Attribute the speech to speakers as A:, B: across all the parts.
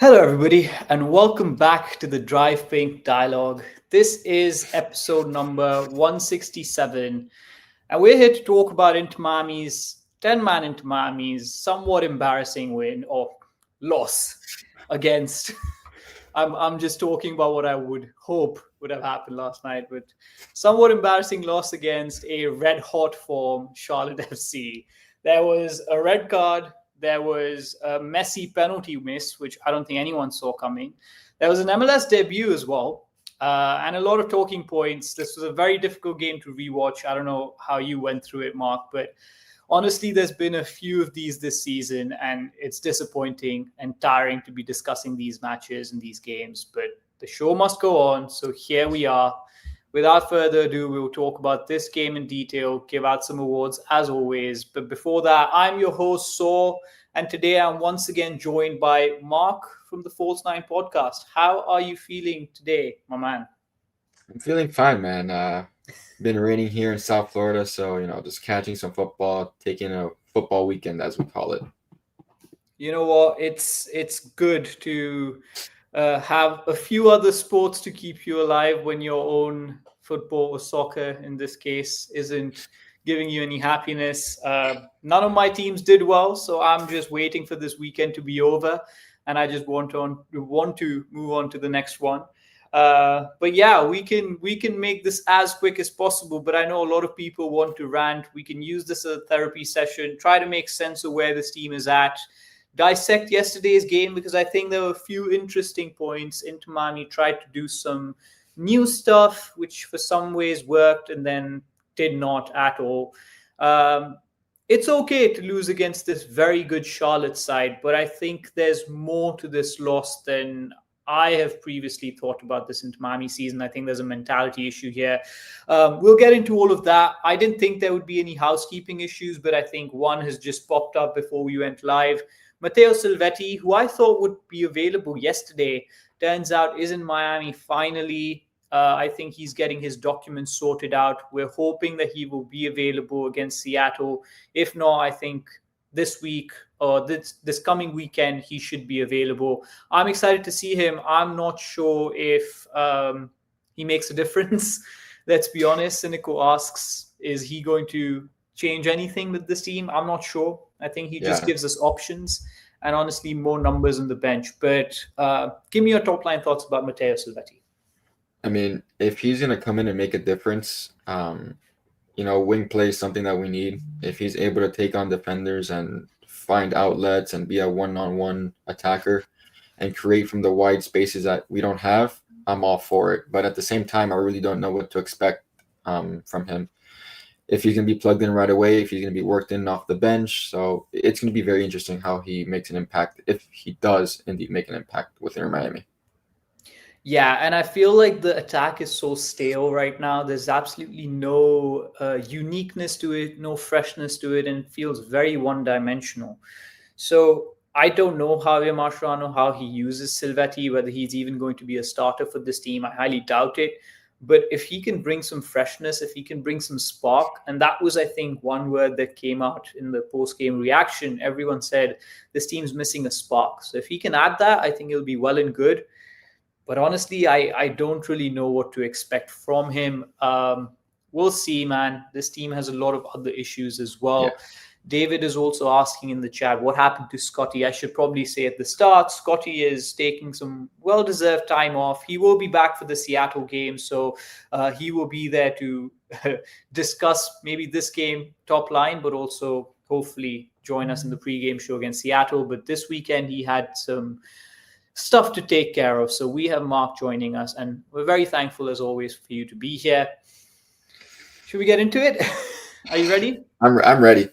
A: Hello, everybody, and welcome back to the Drive Pink Dialogue. This is episode number 167, and we're here to talk about Inter Miami's 10-man Inter Miami's somewhat embarrassing win or loss against. I'm just talking about what I would hope would have happened last night, but somewhat embarrassing loss against a red hot form Charlotte FC. There was a red card. There was a Messi penalty miss, which I don't think anyone saw coming. There was an MLS debut as well, and a lot of talking points. This was a very difficult game to rewatch. I don't know how you went through it, Mark, but honestly, there's been a few of these this season, and it's disappointing and tiring to be discussing these matches and these games. But the show must go on. So here we are. Without further ado, we'll talk about this game in detail, give out some awards as always. But before that, I'm your host, Saur, and today I'm once again joined by Mark from the False Nine podcast. How are you feeling today, my man?
B: I'm feeling fine, man. Been raining here in South Florida, so just catching some football, taking a football weekend as we call it.
A: You know what? It's good to have a few other sports to keep you alive when your own football or soccer, in this case, isn't giving you any happiness. None of my teams did well, so I'm just waiting for this weekend to be over, and I just want to move on to the next one. But yeah, we can make this as quick as possible. But I know a lot of people want to rant. We can use this as a therapy session, try to make sense of where this team is at, dissect yesterday's game, because I think there were a few interesting points. Inter Miami tried to do some new stuff, which for some ways worked and then did not at all. It's okay to lose against this very good Charlotte side, but I think there's more to this loss than I have previously thought about this Inter Miami season. I think there's a mentality issue here. We'll get into all of that. I didn't think there would be any housekeeping issues, but I think one has just popped up before we went live. Matteo Silvetti, who I thought would be available yesterday, turns out is in Miami finally. I think he's getting his documents sorted out. We're hoping that he will be available against Seattle. If not, I think this week or this coming weekend, he should be available. I'm excited to see him. I'm not sure if he makes a difference. Let's be honest. Cynical asks, is he going to change anything with this team? I'm not sure. I think he just gives us options and honestly more numbers on the bench. But give me your top line thoughts about Matteo Silvetti.
B: I mean, if he's gonna come in and make a difference, wing play is something that we need. If he's able to take on defenders and find outlets and be a one-on-one attacker and create from the wide spaces that we don't have, I'm all for it. But at the same time, I really don't know what to expect from him. If he's going to be plugged in right away, if he's going to be worked in off the bench. So it's going to be very interesting how he makes an impact, if he does indeed make an impact with Inter Miami.
A: Yeah, and I feel like the attack is so stale right now. There's absolutely no uniqueness to it, no freshness to it, and it feels very one-dimensional. So I don't know Javier Mascherano, how he uses Silvetti, whether he's even going to be a starter for this team. I highly doubt it. But if he can bring some freshness, if he can bring some spark, and that was, I think, one word that came out in the post-game reaction. Everyone said this team's missing a spark. So if he can add that, I think it'll be well and good. But honestly, I don't really know what to expect from him. We'll see, man. This team has a lot of other issues as well.
B: Yeah.
A: David is also asking in the chat, what happened to Scotty? I should probably say at the start, Scotty is taking some well-deserved time off. He will be back for the Seattle game, so he will be there to discuss maybe this game top line, but also hopefully join us in the pregame show against Seattle. But this weekend, he had some stuff to take care of. So we have Mark joining us, and we're very thankful, as always, for you to be here. Should we get into it? Are you ready?
B: I'm ready.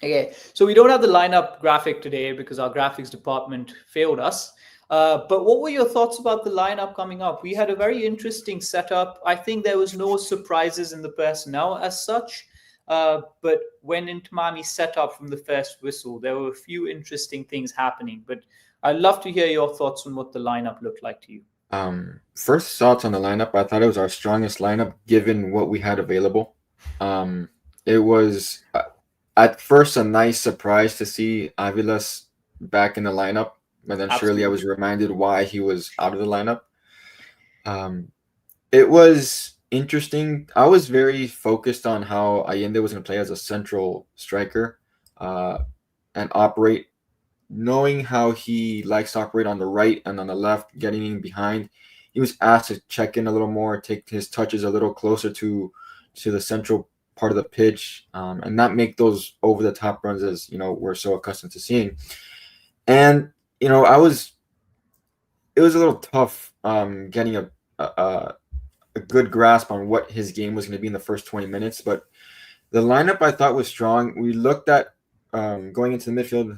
A: Okay, so we don't have the lineup graphic today because our graphics department failed us. But what were your thoughts about the lineup coming up? We had a very interesting setup. I think there was no surprises in the personnel as such. But when Inter Miami set up from the first whistle, there were a few interesting things happening. But I'd love to hear your thoughts on what the lineup looked like to you.
B: First thoughts on the lineup, I thought it was our strongest lineup given what we had available. It was... at first, a nice surprise to see Avilés back in the lineup. but then surely I was
A: Absolutely.
B: reminded why he was out of the lineup. Um, it was interesting. I was very focused on how Allende was going to play as a central striker uh, and operate, knowing how he likes to operate on the right and on the left, getting in behind. He was asked to check in a little more, take his touches a little closer to the central part of the pitch, and not make those over the top runs as we're so accustomed to seeing. And I was it was a little tough getting a a good grasp on what his game was going to be in the first 20 minutes. But the lineup I thought was strong. We looked at going into the midfield,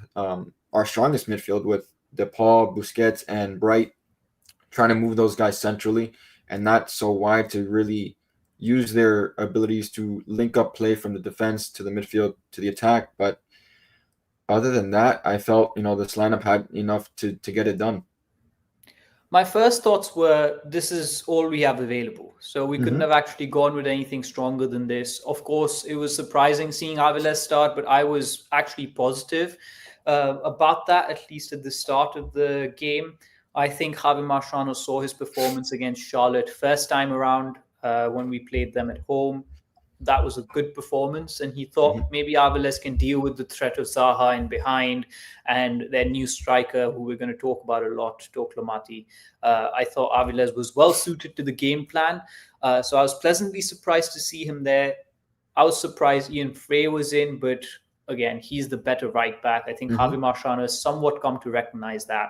B: our strongest midfield with De Paul, Busquets, and Bright, trying to move those guys centrally and not so wide to really use their abilities to link up play from the defense to the midfield to the attack. But other than that, I felt this lineup had enough to get it done.
A: My first thoughts were this is all we have available. So we couldn't
B: Mm-hmm.
A: have actually gone with anything stronger than this. Of course, it was surprising seeing Avilés start, but I was actually positive about that, at least at the start of the game. I think Javier Mascherano saw his performance against Charlotte first time around when we played them at home. That was a good performance, and he thought
B: Mm-hmm.
A: maybe Avilés can deal with the threat of Zaha in behind and their new striker, who we're going to talk about a lot, Toklamati. I thought Avilés was well suited to the game plan, so I was pleasantly surprised to see him there. I was surprised Ian Frey was in, but again, he's the better right back. I think
B: Mm-hmm.
A: Javi Marchano has somewhat come to recognize that.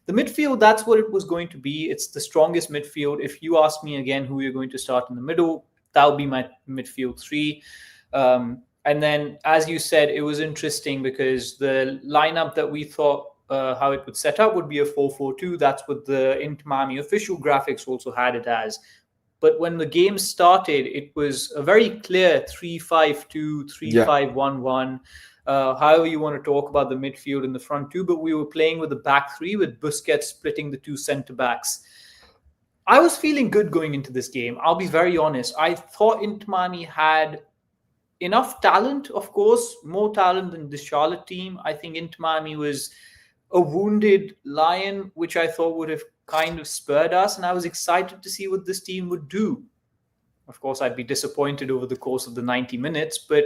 A: The midfield, that's what it was going to be. It's the strongest midfield. If you ask me again who you're going to start in the middle, that would be my midfield three. And then, as you said, it was interesting because the lineup that we thought how it would set up would be a 4-4-2. That's what the Inter Miami official graphics also had it as. But when the game started, it was a very clear 3-5-2, three
B: Yeah.
A: five one one. However, you want to talk about the midfield and the front two, but we were playing with the back three with Busquets splitting the two centre backs. I was feeling good going into this game. I'll be very honest. I thought Inter Miami had enough talent, of course, more talent than the Charlotte team. I think Inter Miami was a wounded lion, which I thought would have kind of spurred us, and I was excited to see what this team would do. Of course, I'd be disappointed over the course of the 90 minutes, but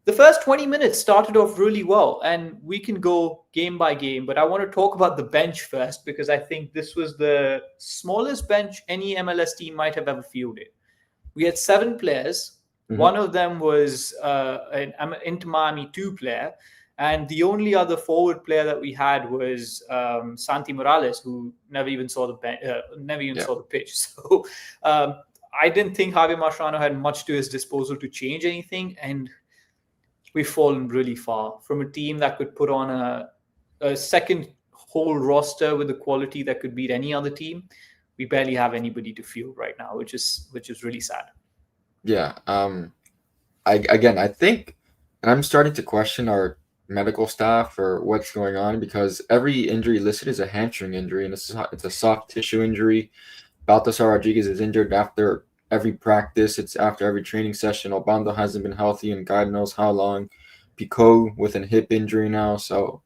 A: the first 20 minutes started off really well, and we can go game by game. But I want to talk about the bench first because I think this was the smallest bench any MLS team might have ever fielded. We had 7 players.
B: Mm-hmm.
A: One of them was an Inter Miami 2 player. And the only other forward player that we had was Santi Morales, who never even saw
B: Yeah.
A: the pitch. So I didn't think Javier Mascherano had much to his disposal to change anything, and we've fallen really far from a team that could put on a second whole roster with the quality that could beat any other team. We barely have anybody to field right now, which is really sad.
B: Yeah. I think, and I'm starting to question our medical staff or what's going on, because every injury listed is a hamstring injury, and it's a soft tissue injury. Baltasar Rodriguez is injured after every practice. It's after every training session. Obando hasn't been healthy in God knows how long. Pico with a hip injury now. So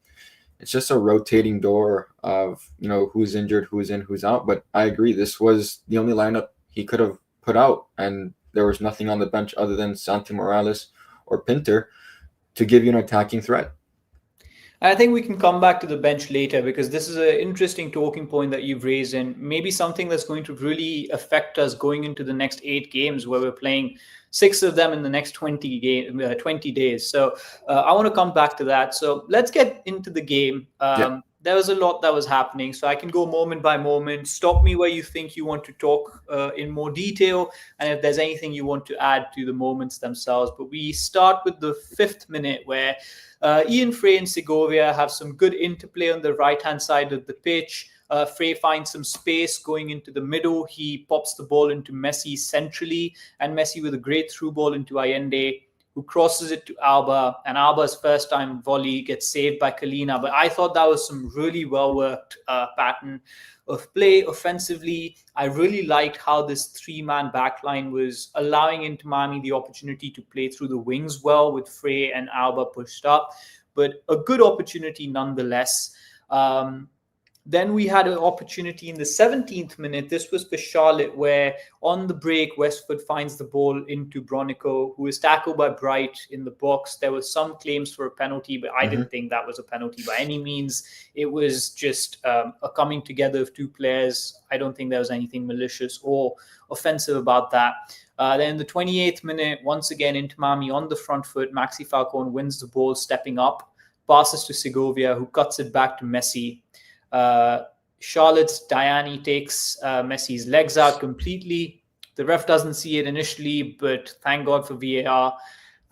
B: it's just a rotating door of, who's injured, who's in, who's out. But I agree, this was the only lineup he could have put out, and there was nothing on the bench other than Santi Morales or Pinter to give you an attacking threat.
A: I think we can come back to the bench later because this is an interesting talking point that you've raised, and maybe something that's going to really affect us going into the next 8 games, where we're playing 6 of them in the next 20 days. So I want to come back to that. So let's get into the game.
B: Yeah.
A: There was a lot that was happening, so I can go moment by moment. Stop me where you think you want to talk in more detail, and if there's anything you want to add to the moments themselves. But we start with the 5th minute, where Ian Frey and Segovia have some good interplay on the right-hand side of the pitch. Frey finds some space going into the middle. He pops the ball into Messi centrally, and Messi with a great through ball into Allende, who crosses it to Alba, and Alba's first time volley gets saved by Kalina. But I thought that was some really well-worked pattern of play offensively. I really liked how this 3-man backline was allowing Inter Miami the opportunity to play through the wings well with Frey and Alba pushed up, but a good opportunity nonetheless. Then we had an opportunity in the 17th minute. This was for Charlotte, where on the break, Westford finds the ball into Bronico, who is tackled by Bright in the box. There were some claims for a penalty, but I didn't think that was a penalty by any means. It was just a coming together of two players. I don't think there was anything malicious or offensive about that. Then in the 28th minute, once again, Inter Miami on the front foot. Maxi Falcone wins the ball, stepping up, passes to Segovia, who cuts it back to Messi. Charlotte's Diani takes Messi's legs out completely. The ref doesn't see it initially, but thank God for VAR.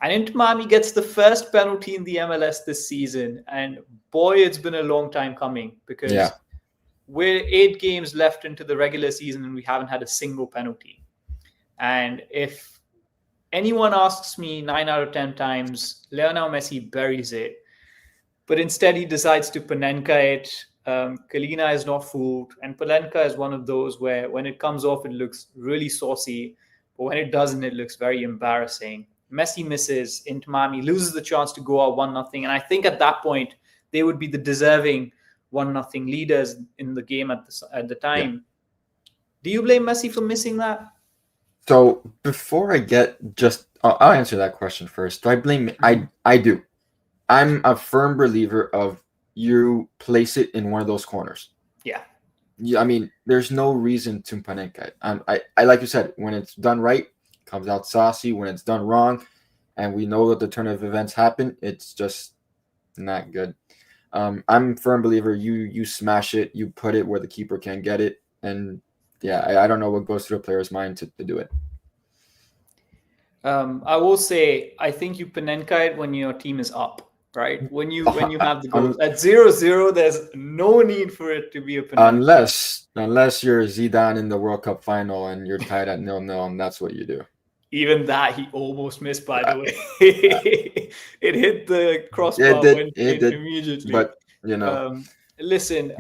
A: And Inter Miami gets the first penalty in the MLS this season. And boy, it's been a long time coming, because we're 8 games left into the regular season and we haven't had a single penalty. And if anyone asks me 9 out of 10 times, Lionel Messi buries it. But instead he decides to Panenka it. Kalina is not fooled, and Palenka is one of those where when it comes off, it looks really saucy, but when it doesn't, it looks very embarrassing. Messi misses, Inter Miami loses the chance to go out 1-0, and I think at that point they would be the deserving 1-0 leaders in the game at the time. Yeah. Do you blame Messi for missing that?
B: So before I I'll answer that question first. Do I blame? I do. I'm a firm believer of you place it in one of those corners.
A: Yeah.
B: I mean, there's no reason to Panenka. I like you said, when it's done right, it comes out saucy. When it's done wrong, and we know that the turn of events happen, it's just not good. I'm a firm believer. You smash it, you put it where the keeper can get it, and I don't know what goes through a player's mind to do it.
A: I will say, I think you Panenka it when your team is up. Right, when you have the goal at 0-0, there's no need for it to be a penalty.
B: Unless you're Zidane in the World Cup final and you're tied at 0-0, and that's what you do.
A: Even that he almost missed, by the way. It hit the crossbar, went in immediately.
B: But
A: listen,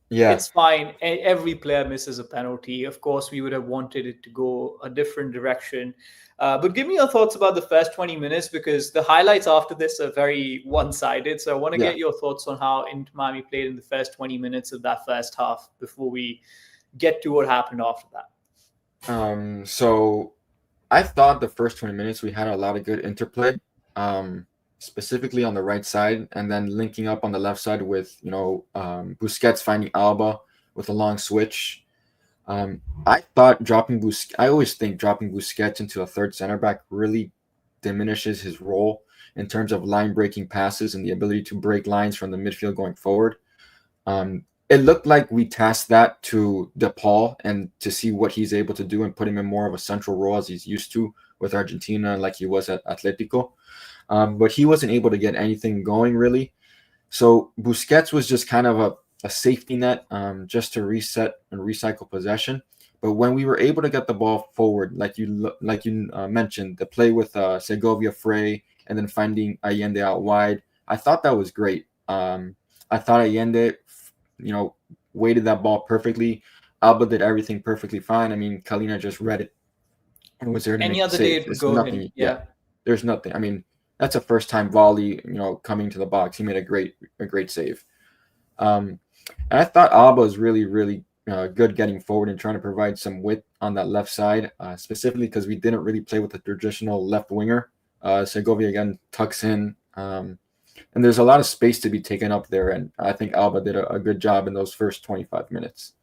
A: it's fine. Every player misses a penalty. Of course, we would have wanted it to go a different direction. But give me your thoughts about the first 20 minutes, because the highlights after this are very one-sided. So I want to get your thoughts on how Inter Miami played in the first 20 minutes of that first half before we get to what happened after that.
B: So I thought the first 20 minutes we had a lot of good interplay, specifically on the right side, and then linking up on the left side with, Busquets finding Alba with a long switch. I thought I always think dropping Busquets into a third center back really diminishes his role in terms of line breaking passes and the ability to break lines from the midfield going forward. It looked like we tasked that to De Paul and to see what he's able to do and put him in more of a central role as he's used to with Argentina, like he was at Atletico. But he wasn't able to get anything going really. So Busquets was just kind of a safety net, just to reset and recycle possession. But when we were able to get the ball forward, like you mentioned, the play with Segovia Frey and then finding Allende out wide, I thought that was great. I thought Allende, weighted that ball perfectly. Alba did everything perfectly fine. I mean, Kalina just read it and was there to
A: any
B: make
A: other
B: the save.
A: day it would go in. Yeah,
B: there's nothing. I mean, that's a first-time volley. Coming to the box, he made a great save. And I thought Alba was really, really good getting forward and trying to provide some width on that left side, specifically because we didn't really play with the traditional left winger. Segovia again tucks in, and there's a lot of space to be taken up there. And I think Alba did a good job in those first 25 minutes.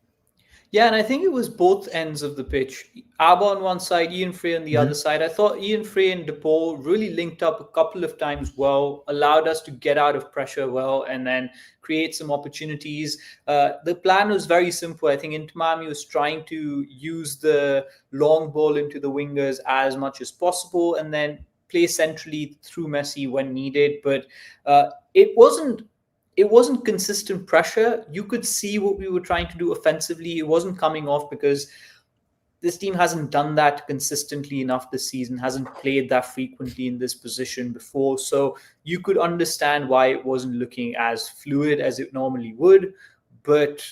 A: Yeah, and I think it was both ends of the pitch. Alba on one side, Ian Frey on the other side. I thought Ian Frey and De Paul really linked up a couple of times well, allowed us to get out of pressure well, and then create some opportunities. The plan was very simple. I think Inter Miami was trying to use the long ball into the wingers as much as possible and then play centrally through Messi when needed. But it wasn't consistent pressure. You could see what we were trying to do offensively. It wasn't coming off because this team hasn't done that consistently enough this season, hasn't played that frequently in this position before. So you could understand why it wasn't looking as fluid as it normally would. But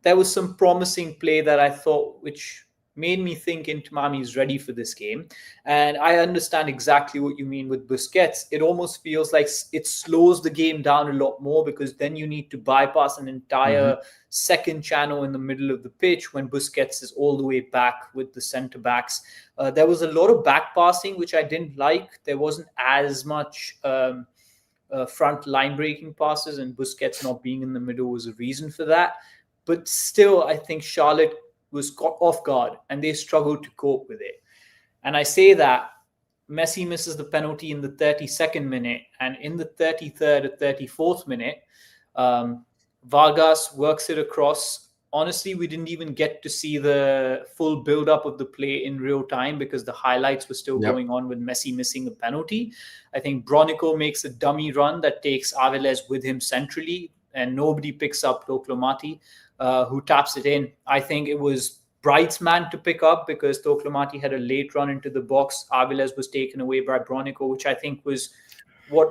A: there was some promising play that I thought, which made me think Inter Miami is ready for this game. And I understand exactly what you mean with Busquets. It almost feels like it slows the game down a lot more, because then you need to bypass an entire second channel in the middle of the pitch when Busquets is all the way back with the centre backs. There was a lot of back passing, which I didn't like. There wasn't as much front line breaking passes, and Busquets not being in the middle was a reason for that. But still, I think Charlotte was caught off guard and they struggled to cope with it. And I say that Messi misses the penalty in the 32nd minute, and in the 33rd or 34th minute, Vargas works it across. Honestly, we didn't even get to see the full build-up of the play in real time because the highlights were still going on with Messi missing a penalty. I think Bronico makes a dummy run that takes Avilés with him centrally, and nobody picks up Toclomati, who taps it in. I think it was Bright's man to pick up because Toclomati had a late run into the box. Avilés was taken away by Bronico, which I think was what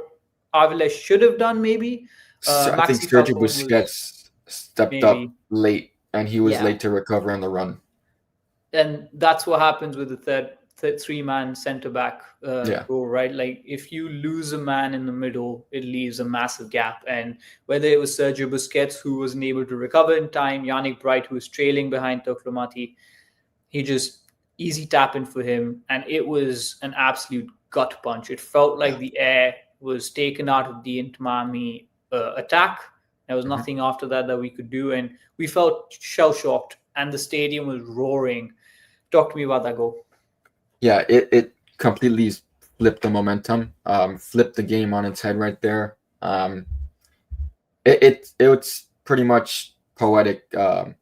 A: Avilés should have done, maybe.
B: I think Sergio Busquets stepped up late, and he was late to recover on the run.
A: And that's what happens with the third three-man centre-back role, right? Like, if you lose a man in the middle, it leaves a massive gap. And whether it was Sergio Busquets, who wasn't able to recover in time, Yannick Bright, who was trailing behind Toclomati, he just easy tap in for him. And it was an absolute gut punch. It felt like the air was taken out of the Inter Miami attack. There was nothing after that we could do. And we felt shell-shocked, and the stadium was roaring. Talk to me about that goal.
B: Yeah, it completely flipped the momentum, flipped the game on its head right there. It's pretty much poetic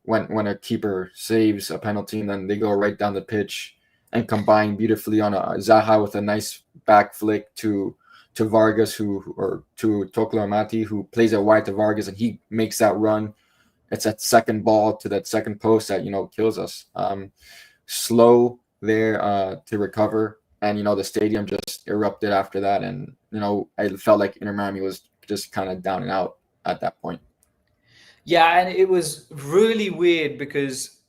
B: when a keeper saves a penalty and then they go right down the pitch and combine beautifully on a Zaha with a nice back flick to Vargas or to Toclomati, who plays it wide to Vargas, and he makes that run. It's that second ball to that second post that kills us. Slow there to recover, and the stadium just erupted after that, and I felt like Inter Miami was just kind of down and out at that point.
A: Yeah, and it was really weird because,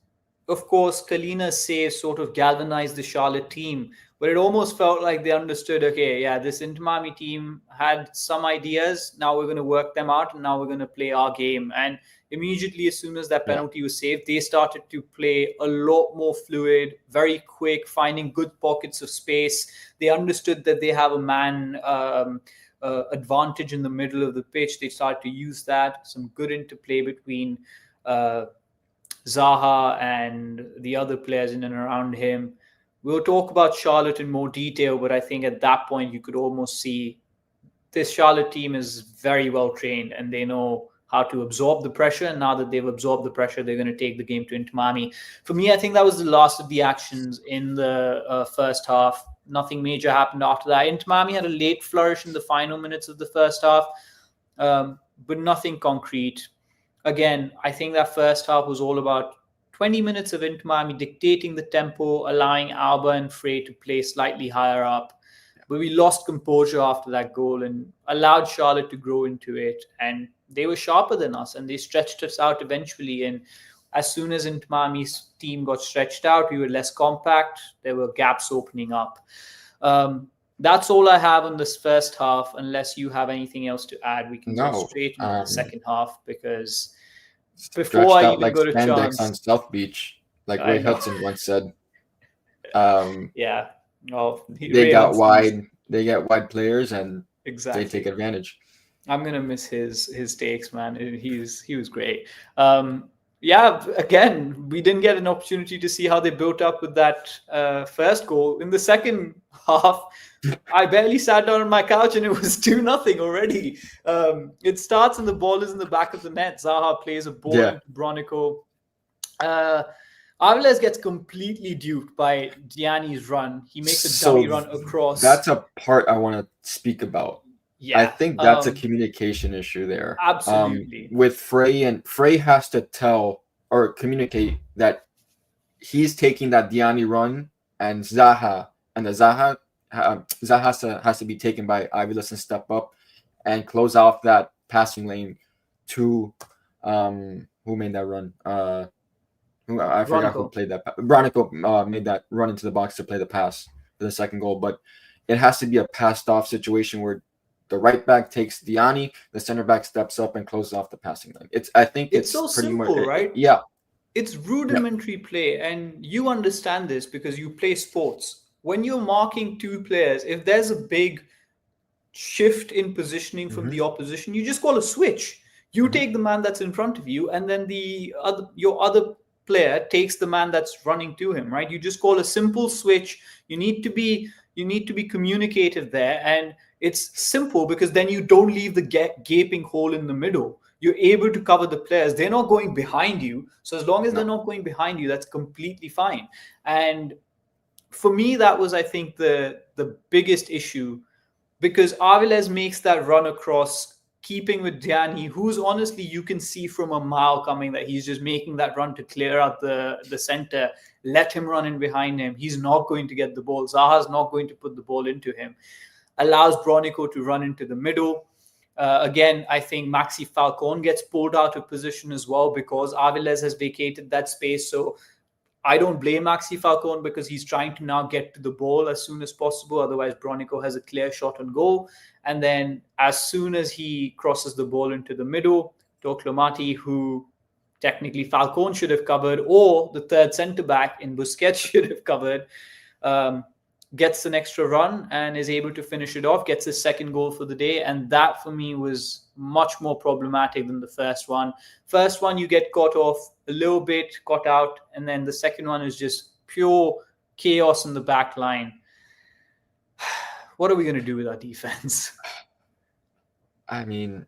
A: of course, Kalina's save sort of galvanized the Charlotte team, but it almost felt like they understood, okay, yeah, this Inter Miami team had some ideas, now we're going to work them out, and now we're going to play our game. And immediately, as soon as that penalty was saved, they started to play a lot more fluid, very quick, finding good pockets of space. They understood that they have a man advantage in the middle of the pitch. They started to use that. Some good interplay between Zaha and the other players in and around him. We'll talk about Charlotte in more detail, but I think at that point you could almost see this Charlotte team is very well trained and they know how to absorb the pressure. And now that they've absorbed the pressure, they're going to take the game to Inter Miami. For me, I think that was the last of the actions in the first half. Nothing major happened after that. Inter Miami had a late flourish in the final minutes of the first half, but nothing concrete. Again, I think that first half was all about 20 minutes of Inter Miami dictating the tempo, allowing Alba and Frey to play slightly higher up. But we lost composure after that goal and allowed Charlotte to grow into it. And they were sharper than us and they stretched us out eventually. And as soon as Inter Miami's team got stretched out, we were less compact. There were gaps opening up. That's all I have on this first half. Unless you have anything else to add, we can go straight into the second half, because before I even go to chance
B: on South Beach, like Ray Hudson once said.
A: Yeah. Oh,
B: they got wide. They get wide players, and they take advantage.
A: I'm gonna miss his takes, man. He was great. Yeah, again, we didn't get an opportunity to see how they built up with that first goal. In the second half, I barely sat down on my couch and it was 2-0 already. It starts and the ball is in the back of the net. Zaha plays a ball into Bronico. Avilés gets completely duped by Diani's run. He makes a dummy run across.
B: That's a part I want to speak about. Yeah, I think that's a communication issue there.
A: Absolutely.
B: With Frey, and Frey has to tell or communicate that he's taking that Diani run, and Zaha has to be taken by Avilés and step up and close off that passing lane to who made that run? I forgot who
A: Bronico.
B: played that. Bronico made that run into the box to play the pass for the second goal, but it has to be a passed off situation where the right back takes Diani, the center back steps up and closes off the passing lane. I think
A: It's
B: it's
A: so
B: pretty much,
A: simple, right?
B: yeah,
A: It's
B: yeah,
A: rudimentary play, and you understand this because you play sports. When you're marking two players, if there's a big shift in positioning from
B: hmm
A: the opposition, you just call a switch. You
B: hmm
A: take the man that's in front of you, and then your other player takes the man that's running to him. Right? You just call a simple switch. You need to be communicative there, and it's simple because then you don't leave the gaping hole in the middle. You're able to cover the players. They're not going behind you. So as long as they're
B: no,
A: not going behind you, that's completely fine. And for me, that was, I think, the biggest issue because Avilés makes that run across, keeping with Diani, who's honestly, you can see from a mile coming that he's just making that run to clear out the center. Let him run in behind him. He's not going to get the ball. Zaha's not going to put the ball into him. Allows Bronico to run into the middle. Again, I think Maxi Falcon gets pulled out of position as well because Avilés has vacated that space. So I don't blame Maxi Falcon because he's trying to now get to the ball as soon as possible. Otherwise, Bronico has a clear shot on goal. And then as soon as he crosses the ball into the middle, Toclomati, who technically Falcon should have covered, or the third centre back in Busquets should have covered, um, gets an extra run and is able to finish it off, gets his second goal for the day. And that for me was much more problematic than the first one. First one, you get caught off a little bit, caught out. And then the second one is just pure chaos in the back line. What are we going to do with our defense?
B: I mean,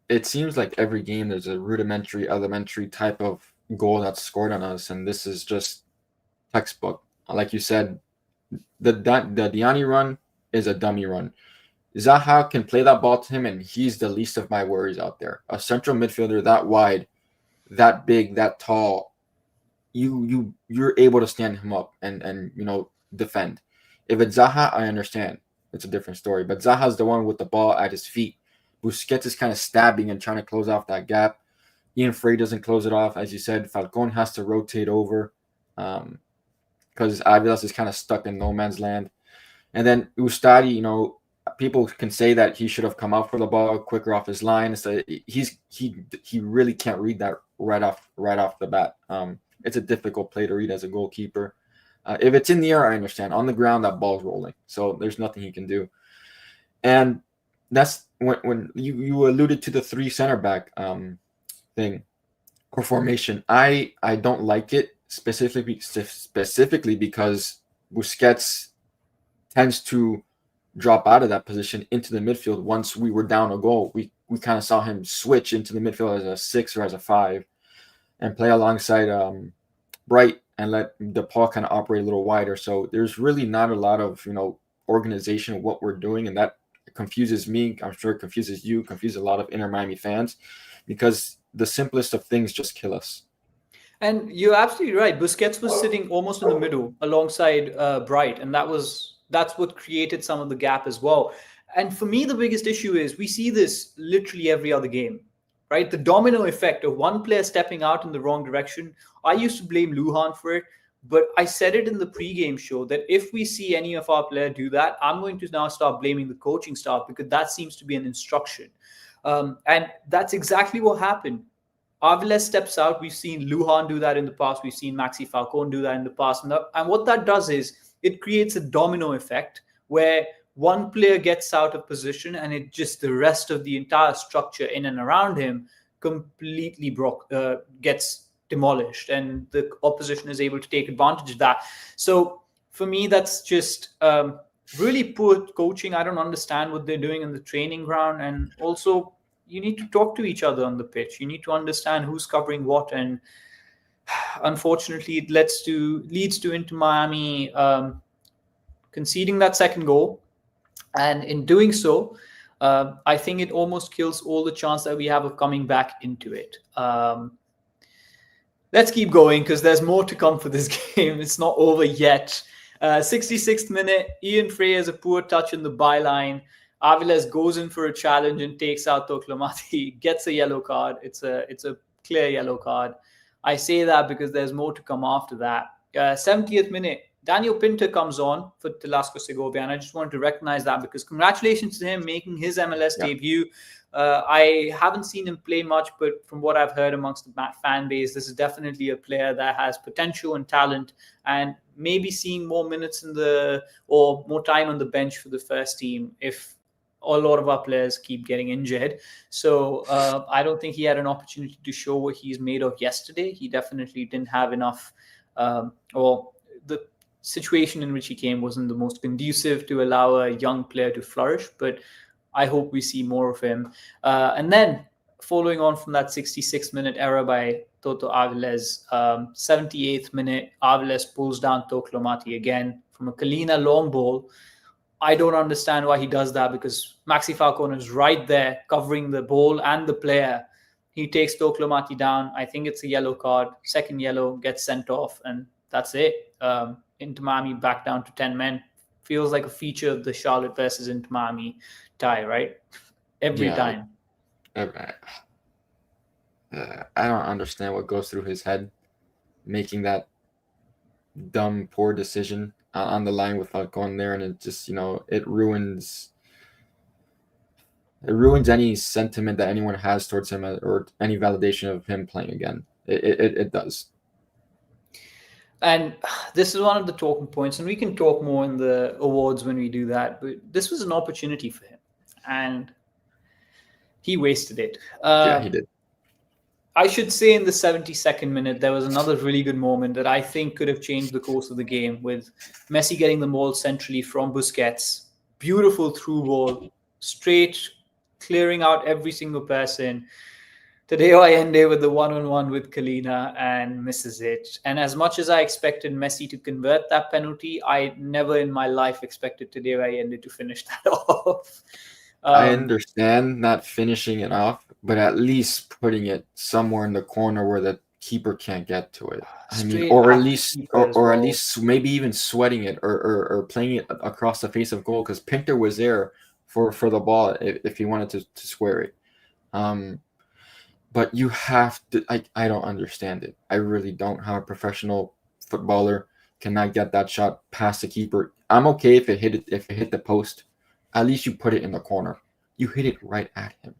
B: it seems like every game there's a rudimentary, elementary type of goal that's scored on us, and this is just textbook. Like you said, the Diani run is a dummy run. Zaha can play that ball to him, and he's the least of my worries out there. A central midfielder that wide, that big, that tall, you're able to stand him up and defend. If it's Zaha, I understand. It's a different story. But Zaha's the one with the ball at his feet. Busquets is kind of stabbing and trying to close off that gap. Ian Frey doesn't close it off. As you said, Falcon has to rotate over because Avilas is kind of stuck in no man's land. And then Ustadi, people can say that he should have come out for the ball quicker off his line. So he really can't read that right off the bat. It's a difficult play to read as a goalkeeper. If it's in the air, I understand. On the ground, that ball's rolling, so there's nothing he can do. And that's when you alluded to the three center back thing or formation. I don't like it specifically because Busquets tends to drop out of that position into the midfield. Once we were down a goal, we kind of saw him switch into the midfield as a 6 or as a 5 and play alongside Bright and let DePaul kind of operate a little wider. So there's really not a lot of organization of what we're doing, and that confuses me. I'm sure it confuses you, confuses a lot of Inter Miami fans, because the simplest of things just kill us.
A: And you're absolutely right. Busquets was sitting almost in the middle alongside Bright, and that's what created some of the gap as well. And for me, the biggest issue is we see this literally every other game, right? The domino effect of one player stepping out in the wrong direction. I used to blame Lujan for it, but I said it in the pregame show that if we see any of our players do that, I'm going to now start blaming the coaching staff because that seems to be an instruction. And that's exactly what happened. Avilés steps out. We've seen Lujan do that in the past. We've seen Maxi Falcon do that in the past. And what that does is it creates a domino effect where one player gets out of position and it just the rest of the entire structure in and around him completely gets demolished, and the opposition is able to take advantage of that. So for me, that's just really poor coaching. I don't understand what they're doing in the training ground, and also you need to talk to each other on the pitch. You need to understand who's covering what, and unfortunately, it leads to Inter Miami conceding that second goal. And in doing so, I think it almost kills all the chance that we have of coming back into it. Let's keep going because there's more to come for this game. It's not over yet. 66th minute, Ian Frey has a poor touch in the byline. Avilés goes in for a challenge and takes out Toclomati, gets a yellow card. It's a clear yellow card. I say that because there's more to come after that. 70th minute, Daniel Pinter comes on for Telasco Segovia, and I just wanted to recognize that because congratulations to him making his MLS debut. I haven't seen him play much, but from what I've heard amongst the fan base, this is definitely a player that has potential and talent, and maybe seeing more minutes or more time on the bench for the first team if a lot of our players keep getting injured. So I don't think he had an opportunity to show what he's made of yesterday. He definitely didn't have enough, or the situation in which he came wasn't the most conducive to allow a young player to flourish, but I hope we see more of him. And then following on from that 66-minute error by Toto Avilés, 78th minute, Avilés pulls down Toklomati again from a Kalina long ball. I don't understand why he does that because Maxi Falcone is right there covering the ball and the player. He takes Toklomati down. I think it's a yellow card. Second yellow, gets sent off, and that's it. Inter Miami back down to 10 men. Feels like a feature of the Charlotte versus Inter Miami tie, right? Every time.
B: I don't understand what goes through his head making that dumb, poor decision on the line with Falcon there, and it just, it ruins any sentiment that anyone has towards him or any validation of him playing again. It does.
A: And this is one of the talking points, and we can talk more in the awards when we do that, but this was an opportunity for him, and he wasted it.
B: Yeah, he did.
A: I should say in the 72nd minute, there was another really good moment that I think could have changed the course of the game with Messi getting the ball centrally from Busquets. Beautiful through ball, straight, clearing out every single person. Tadeo Allende with the one-on-one with Kalina and misses it. And as much as I expected Messi to convert that penalty, I never in my life expected Tadeo Allende to finish that off.
B: I understand not finishing it off, but at least putting it somewhere in the corner where the keeper can't get to it. I mean, or at least maybe even sweating it or playing it across the face of goal, because Pinter was there for the ball if he wanted to square it. But you have to. I don't understand it. I really don't. How a professional footballer cannot get that shot past the keeper. I'm okay if it hit the post. At least you put it in the corner. You hit it right at him.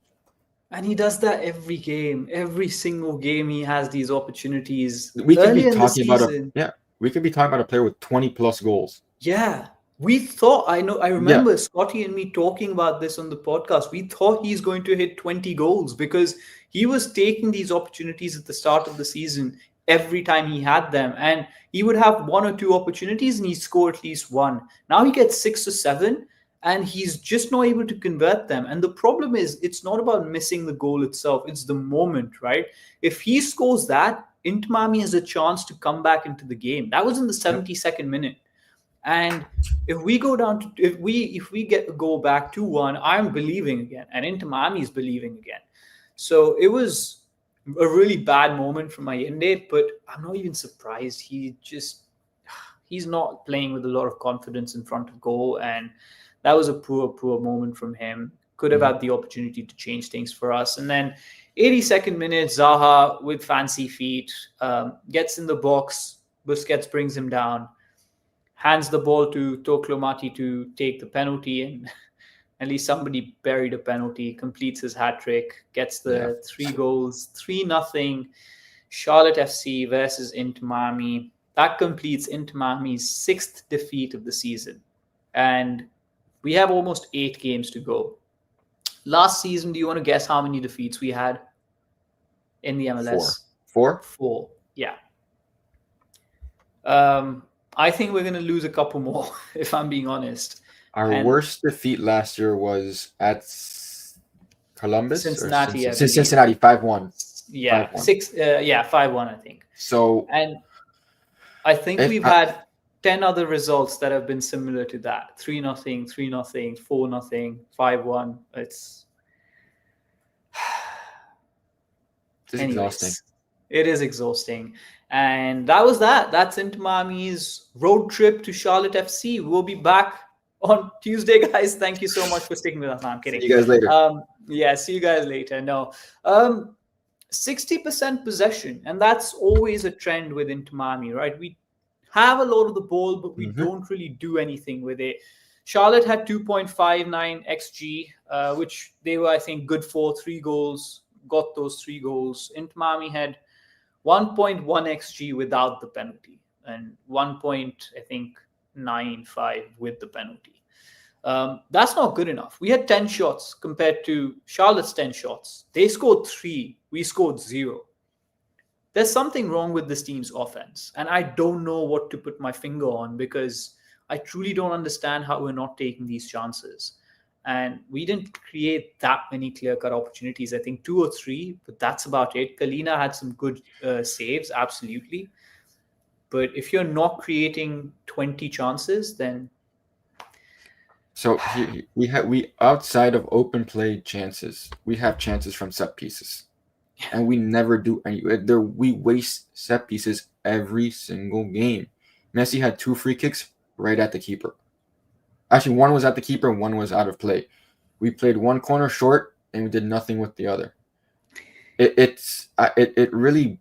A: And he does that every game. Every single game he has these opportunities.
B: We could be talking about a player with 20 plus goals.
A: Yeah. We thought, I remember Scotty and me talking about this on the podcast. We thought he's going to hit 20 goals because he was taking these opportunities at the start of the season every time he had them. And he would have one or two opportunities and he'd score at least one. Now he gets 6 or 7 and he's just not able to convert them. And the problem is, it's not about missing the goal itself. It's the moment, right? If he scores that, Inter Miami has a chance to come back into the game. That was in the 72nd minute. And if we go down to if we get a goal back 2-1, I'm believing again, and Inter Miami is believing again. So it was a really bad moment from Allende, but I'm not even surprised. He's not playing with a lot of confidence in front of goal, and that was a poor moment from him. Could have had the opportunity to change things for us. And then 82nd minute, Zaha with fancy feet gets in the box. Busquets brings him down. Hands the ball to Toklomati to take the penalty, and at least somebody buried a penalty, completes his hat trick, gets the 3 goals, 3-0 Charlotte FC versus Inter Miami. That completes Inter Miami's 6th defeat of the season. And we have almost 8 games to go. Last season, do you want to guess how many defeats we had in the MLS?
B: 4?
A: 4, yeah. I think we're going to lose a couple more, if I'm being honest.
B: Our worst defeat last year was at Columbus?
A: Cincinnati.
B: Cincinnati, 5-1.
A: Yeah, 5-1, I think.
B: So,
A: and I think we've had 10 other results that have been similar to that. 3-0, 3-0, 4-0, 5-1. It's
B: exhausting.
A: It is exhausting. And that was that. That's Inter Miami's road trip to Charlotte FC. We'll be back on Tuesday, guys. Thank you so much for sticking with us. No, I'm kidding.
B: See you guys later.
A: See you guys later. No. 60% possession, and that's always a trend with Inter Miami, right? We have a lot of the ball, but we
B: Mm-hmm.
A: don't really do anything with it. Charlotte had 2.59 xg, which they were, I think, good for. 3 goals, got those 3 goals. Inter Miami had 1.1 xg without the penalty, and 1. I think 95 with the penalty. That's not good enough. We had 10 shots compared to Charlotte's 10 shots. They scored 3. We scored 0. There's something wrong with this team's offense. And I don't know what to put my finger on because I truly don't understand how we're not taking these chances. And we didn't create that many clear-cut opportunities. I think 2 or 3, but that's about it. Kalina had some good saves, absolutely. But if you're not creating 20 chances, then
B: So we outside of open play chances, we have chances from set pieces, and we never do any. We waste set pieces every single game. Messi had 2 free kicks right at the keeper. Actually, one was at the keeper, and one was out of play. We played one corner short, and we did nothing with the other. It really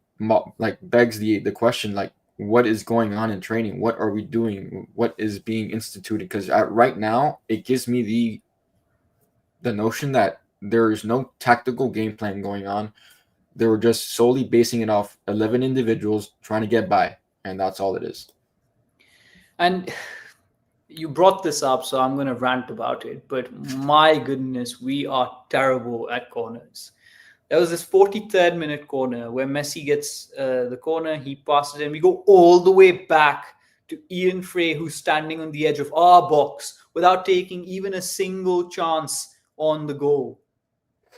B: like begs the question, like, what is going on in training? What are we doing? What is being instituted? Because right now, it gives me the notion that there is no tactical game plan going on. They were just solely basing it off 11 individuals trying to get by, and that's all it is.
A: And you brought this up, so I'm going to rant about it. But my goodness, we are terrible at corners. There was this 43rd minute corner where Messi gets the corner, he passes it, and we go all the way back to Ian Frey, who's standing on the edge of our box without taking even a single chance on the goal.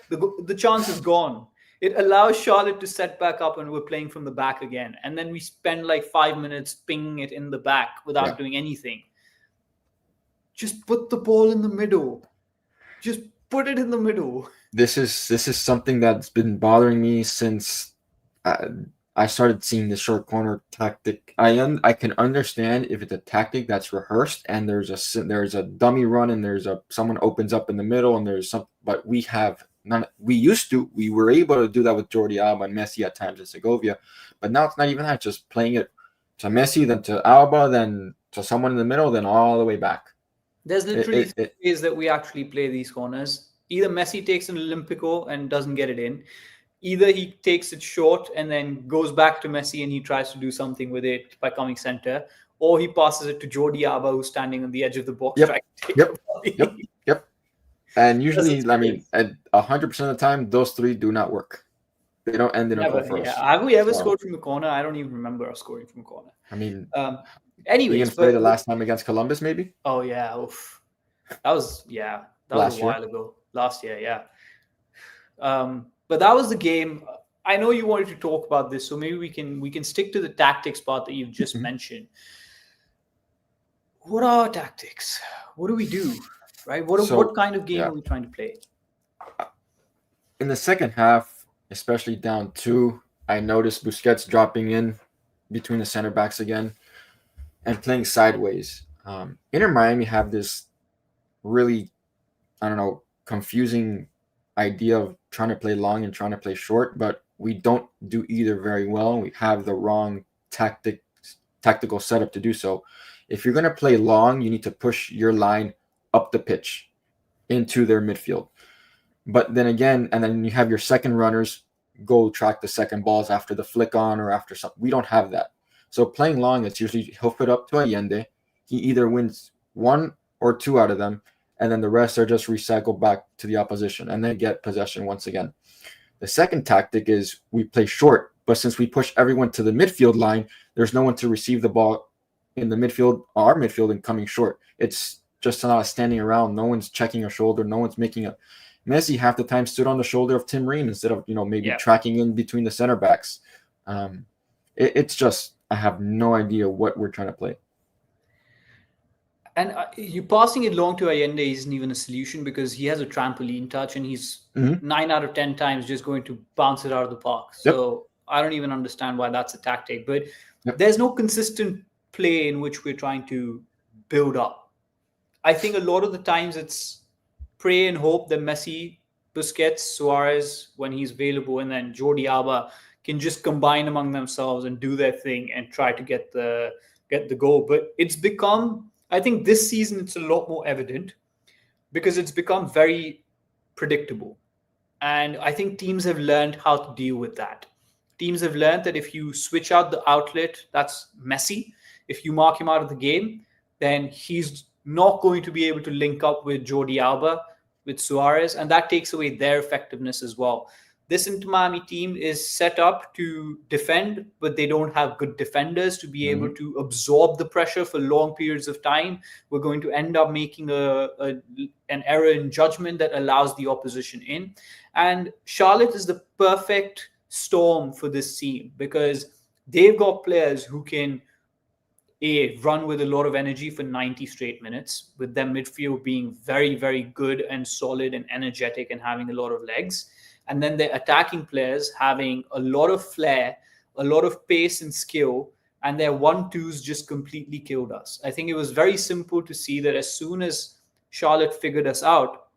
A: The chance is gone. It allows Charlotte to set back up, and we're playing from the back again. And then we spend like 5 minutes pinging it in the back without doing anything. Just put the ball in the middle. Just put it in the middle.
B: This is something that's been bothering me since I started seeing the short corner tactic. I can understand if it's a tactic that's rehearsed and there's a dummy run and someone opens up in the middle and there's some, but we have none. We were able to do that with Jordi Alba and Messi at times in Segovia, but now it's not even that. Just playing it to Messi, then to Alba, then to someone in the middle, then all the way back.
A: There's literally 3 ways that we actually play these corners. Either Messi takes an Olympico and doesn't get it in. Either he takes it short and then goes back to Messi and he tries to do something with it by coming center. Or he passes it to Jordi Alba, who's standing on the edge of the box.
B: Yep. And usually, I mean, at 100% of the time, those 3 do not work. They don't end in a goal for us.
A: Have we ever scored from a corner? I don't even remember us scoring from a corner.
B: I mean,
A: anyways,
B: Ian Frey the last time against Columbus, maybe?
A: Oh, yeah. Oof. That was a while ago. Last year, yeah. But that was the game. I know you wanted to talk about this, so maybe we can stick to the tactics part that you've just mentioned. What are our tactics? What do we do? Right? What kind of game are we trying to play?
B: In the second half, especially down 2, I noticed Busquets dropping in between the center backs again and playing sideways. Inter Miami have this really, I don't know, confusing idea of trying to play long and trying to play short, but we don't do either very well. We have the wrong tactical setup to do so. If you're going to play long, you need to push your line up the pitch into their midfield. But then again, and then you have your second runners go track the second balls after the flick on or after something. We don't have that. So playing long, it's usually he'll put up to Allende. He either wins 1 or 2 out of them, and then the rest are just recycled back to the opposition, and then get possession once again. The second tactic is we play short, but since we push everyone to the midfield line, there's no one to receive the ball in the midfield, our midfield, and coming short. It's just not standing around. No one's checking a shoulder. No one's making a... Messi half the time stood on the shoulder of Tim Ream instead of, maybe tracking in between the center backs. It's just, I have no idea what we're trying to play.
A: And you passing it long to Allende isn't even a solution because he has a trampoline touch and he's 9 out of 10 times just going to bounce it out of the park. So I don't even understand why that's a tactic. But there's no consistent play in which we're trying to build up. I think a lot of the times it's pray and hope that Messi Busquets, Suarez when he's available, and then Jordi Alba can just combine among themselves and do their thing and try to get the goal. But it's become, I think this season it's a lot more evident because it's become very predictable. And I think teams have learned how to deal with that. Teams have learned that if you switch out the outlet, that's Messi. If you mark him out of the game, then he's not going to be able to link up with Jordi Alba, with Suarez, and that takes away their effectiveness as well. This Inter Miami team is set up to defend, but they don't have good defenders to be able
B: Mhm.
A: to absorb the pressure for long periods of time. We're going to end up making an error in judgment that allows the opposition in. And Charlotte is the perfect storm for this team because they've got players who can run with a lot of energy for 90 straight minutes, with their midfield being very, very good and solid and energetic and having a lot of legs. And then their attacking players having a lot of flair, a lot of pace and skill, and their 1-2s just completely killed us. I think it was very simple to see that as soon as Charlotte figured us out,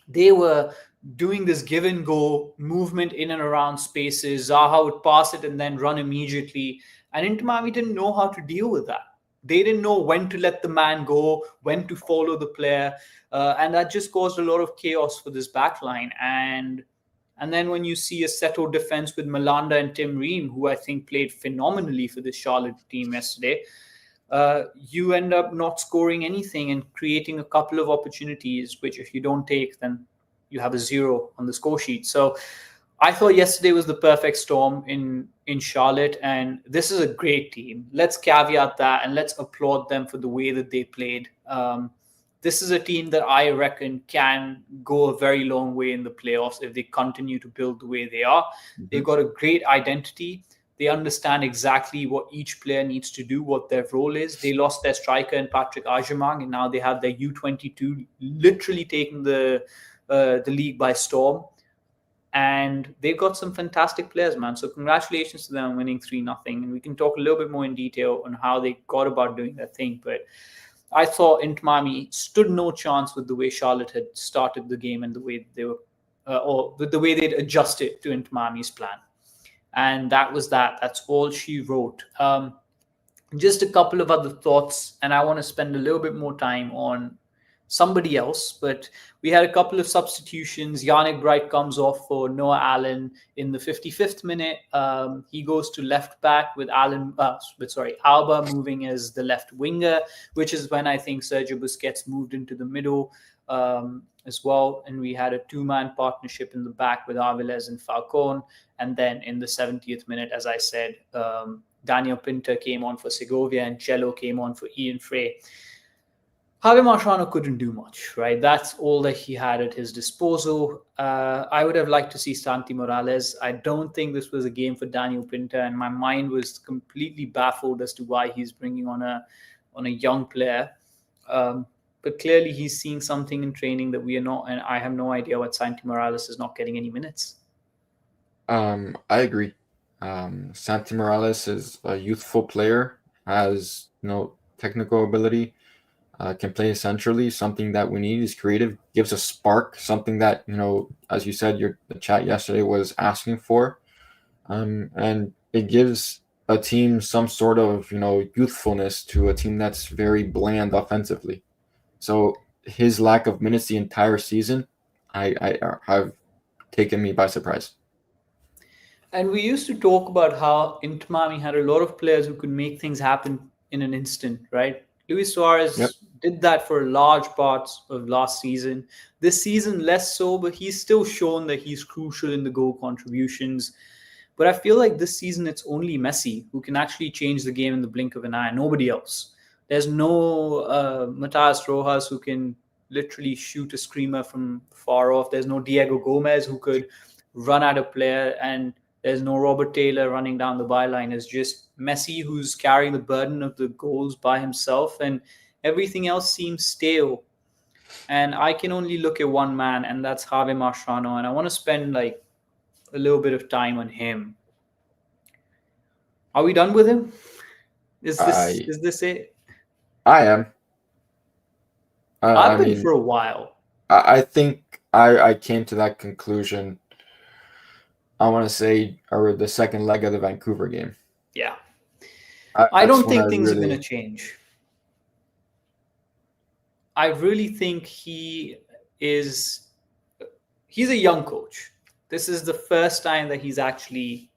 A: they were doing this give and go movement in and around spaces. Zaha would pass it and then run immediately. And Inter Miami didn't know how to deal with that. They didn't know when to let the man go, when to follow the player. And that just caused a lot of chaos for this back line. And then when you see a settled defense with Malanda and Tim Ream, who I think played phenomenally for this Charlotte team yesterday, you end up not scoring anything and creating a couple of opportunities, which if you don't take, then you have a 0 on the score sheet. So I thought yesterday was the perfect storm in Charlotte, and this is a great team. Let's caveat that and let's applaud them for the way that they played. This is a team that I reckon can go a very long way in the playoffs if they continue to build the way they are.
B: Mhm.
A: They've got a great identity. They understand exactly what each player needs to do, what their role is. They lost their striker in Patrick Agyemang, and now they have their U22 literally taking the league by storm. And they've got some fantastic players, man. So congratulations to them winning 3-0. And we can talk a little bit more in detail on how they got about doing their thing. But I thought Inter Miami stood no chance with the way Charlotte had started the game and the way they were, or with the way they'd adjusted to Inter Miami's plan. And that was that. That's all she wrote. Just a couple of other thoughts, and I want to spend a little bit more time on somebody else, but we had a couple of substitutions. Yannick Bright comes off for Noah Allen in the 55th minute. He goes to left back with Alba moving as the left winger, which is when I think Sergio Busquets moved into the middle as well. And we had a 2-man partnership in the back with Avilés and Falcon. And then in the 70th minute, as I said, Daniel Pinter came on for Segovia and Cello came on for Ian Frey. Javier Mascherano couldn't do much, right? That's all that he had at his disposal. I would have liked to see Santi Morales. I don't think this was a game for Daniel Pinter, and my mind was completely baffled as to why he's bringing on a young player. But clearly he's seeing something in training that we are not, and I have no idea why Santi Morales is not getting any minutes.
B: I agree. Santi Morales is a youthful player, has technical ability, can play centrally. Something that we need is creative, gives a spark. Something that as you said, the chat yesterday was asking for, and it gives a team some sort of youthfulness to a team that's very bland offensively. So his lack of minutes the entire season, I have taken me by surprise.
A: And we used to talk about how Inter Miami had a lot of players who could make things happen in an instant, right? Luis Suarez
B: Yep.
A: did that for large parts of last season. This season, less so, but he's still shown that he's crucial in the goal contributions. But I feel like this season, it's only Messi who can actually change the game in the blink of an eye. Nobody else. There's no Matias Rojas who can literally shoot a screamer from far off. There's no Diego Gomez who could run at a player, and there's no Robert Taylor running down the byline. It's just Messi who's carrying the burden of the goals by himself, and everything else seems stale. And I can only look at one man, and that's Javier Mascherano, and I want to spend like a little bit of time on him. Are we done with him? Is this it?
B: I am.
A: I've
B: I
A: been
B: mean,
A: for a while.
B: I think I came to that conclusion. I want to say, or the second leg of the Vancouver game.
A: Yeah. I
B: That's
A: don't
B: when I
A: think things are going to
B: really.
A: change. I really think is he's a young coach. This is the first time that he's actually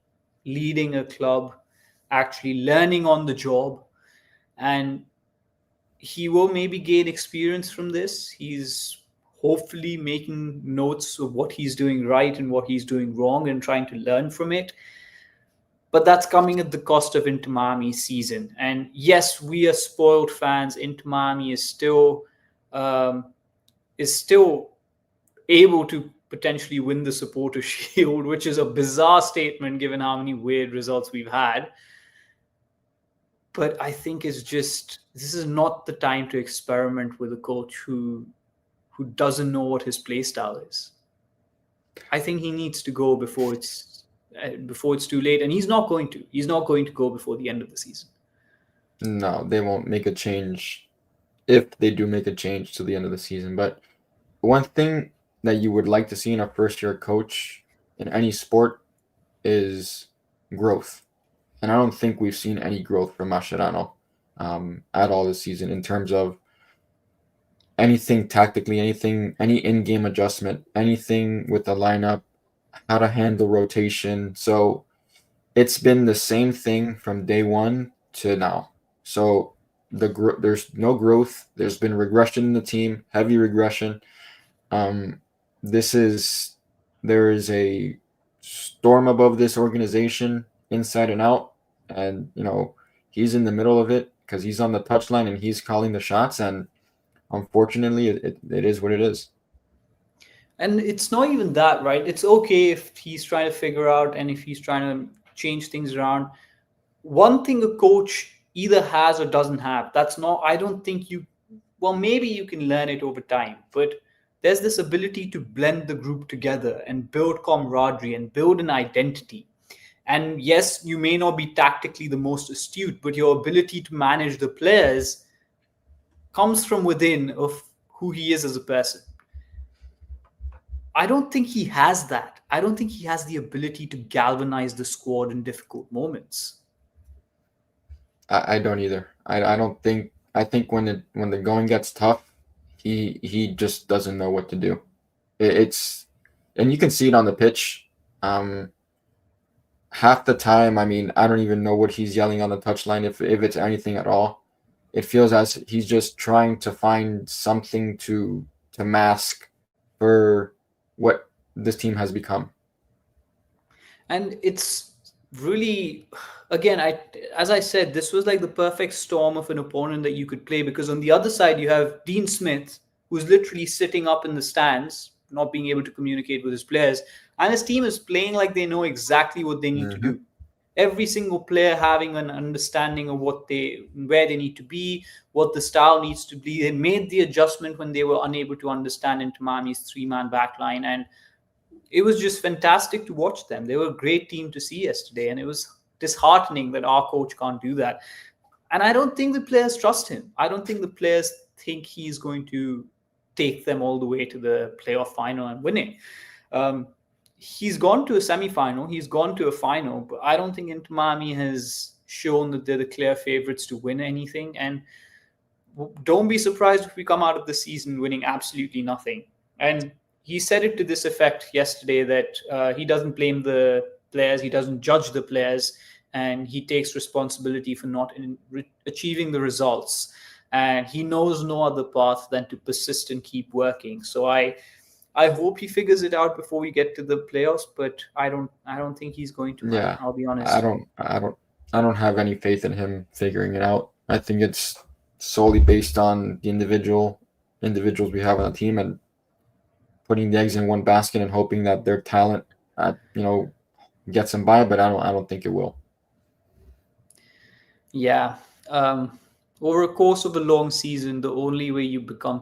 A: leading a club, actually learning on the job, and he will maybe gain experience from this. He's hopefully making notes of what he's doing right and what he's doing wrong and trying to learn from it. But that's coming at the cost of Inter Miami's season. And yes, we are spoiled fans. Inter Miami um, is still able to potentially win the Supporter Shield, which is a bizarre statement given how many weird results we've had. But I think it's just this is not the time to experiment with a coach who doesn't know what his play style is. I think he needs to go before it's too late, and he's not going to. He's not going to go before the end of the season.
B: No, they won't make a change if they do make a change to the end of the season. But one thing that you would like to see in a first-year coach in any sport is growth. And I don't think we've seen any growth from Mascherano at all this season in terms of anything tactically, any in-game adjustment, anything with the lineup, how to handle rotation. So it's been the same thing from day one to now. So there's no growth. There's been regression in the team, heavy regression. This is there is a storm above this organization, inside and out, and he's in the middle of it because he's on the touchline and he's calling the shots. And unfortunately, it is what it is.
A: And it's not even that, right? It's okay if he's trying to figure out and if he's trying to change things around. One thing a coach either has or doesn't have, that's not, I don't think well, maybe you can learn it over time, but there's this ability to blend the group together and build camaraderie and build an identity. And yes, you may not be tactically the most astute, but your ability to manage the players comes from within of who he is as a person. I don't think he has that. I don't think he has the ability to galvanize the squad in difficult moments.
B: I don't either. I don't think. I think when the going gets tough, he just doesn't know what to do. It's and you can see it on the pitch. Half the time, I mean, I don't even know what he's yelling on the touchline if it's anything at all. It feels as he's just trying to find something to mask for what this team has become.
A: And it's really, again, as I said, this was like the perfect storm of an opponent that you could play, because on the other side you have Dean Smith, who's literally sitting up in the stands, not being able to communicate with his players, and his team is playing like they know exactly what they need to do. Every single player having an understanding of where they need to be, what the style needs to be. They made the adjustment when they were unable to understand Inter Miami's three-man backline, and it was just fantastic to watch them. They were a great team to see yesterday, and it was disheartening that our coach can't do that. And I don't think the players trust him. I don't think the players think he's going to take them all the way to the playoff final and winning. He's gone to a semi-final, he's gone to a final, but I don't think Inter Miami has shown that they're the clear favorites to win anything. And don't be surprised if we come out of the season winning absolutely nothing. And he said it to this effect yesterday that he doesn't blame the players, he doesn't judge the players, and he takes responsibility for not achieving the results. And he knows no other path than to persist and keep working. So I hope he figures it out before we get to the playoffs, but I don't think he's going to.
B: Yeah,
A: I'll be honest.
B: I don't have any faith in him figuring it out. I think it's solely based on the individuals we have on the team and putting the eggs in one basket and hoping that their talent, gets them by. But I don't think it will.
A: Yeah. Over a course of a long season, the only way you become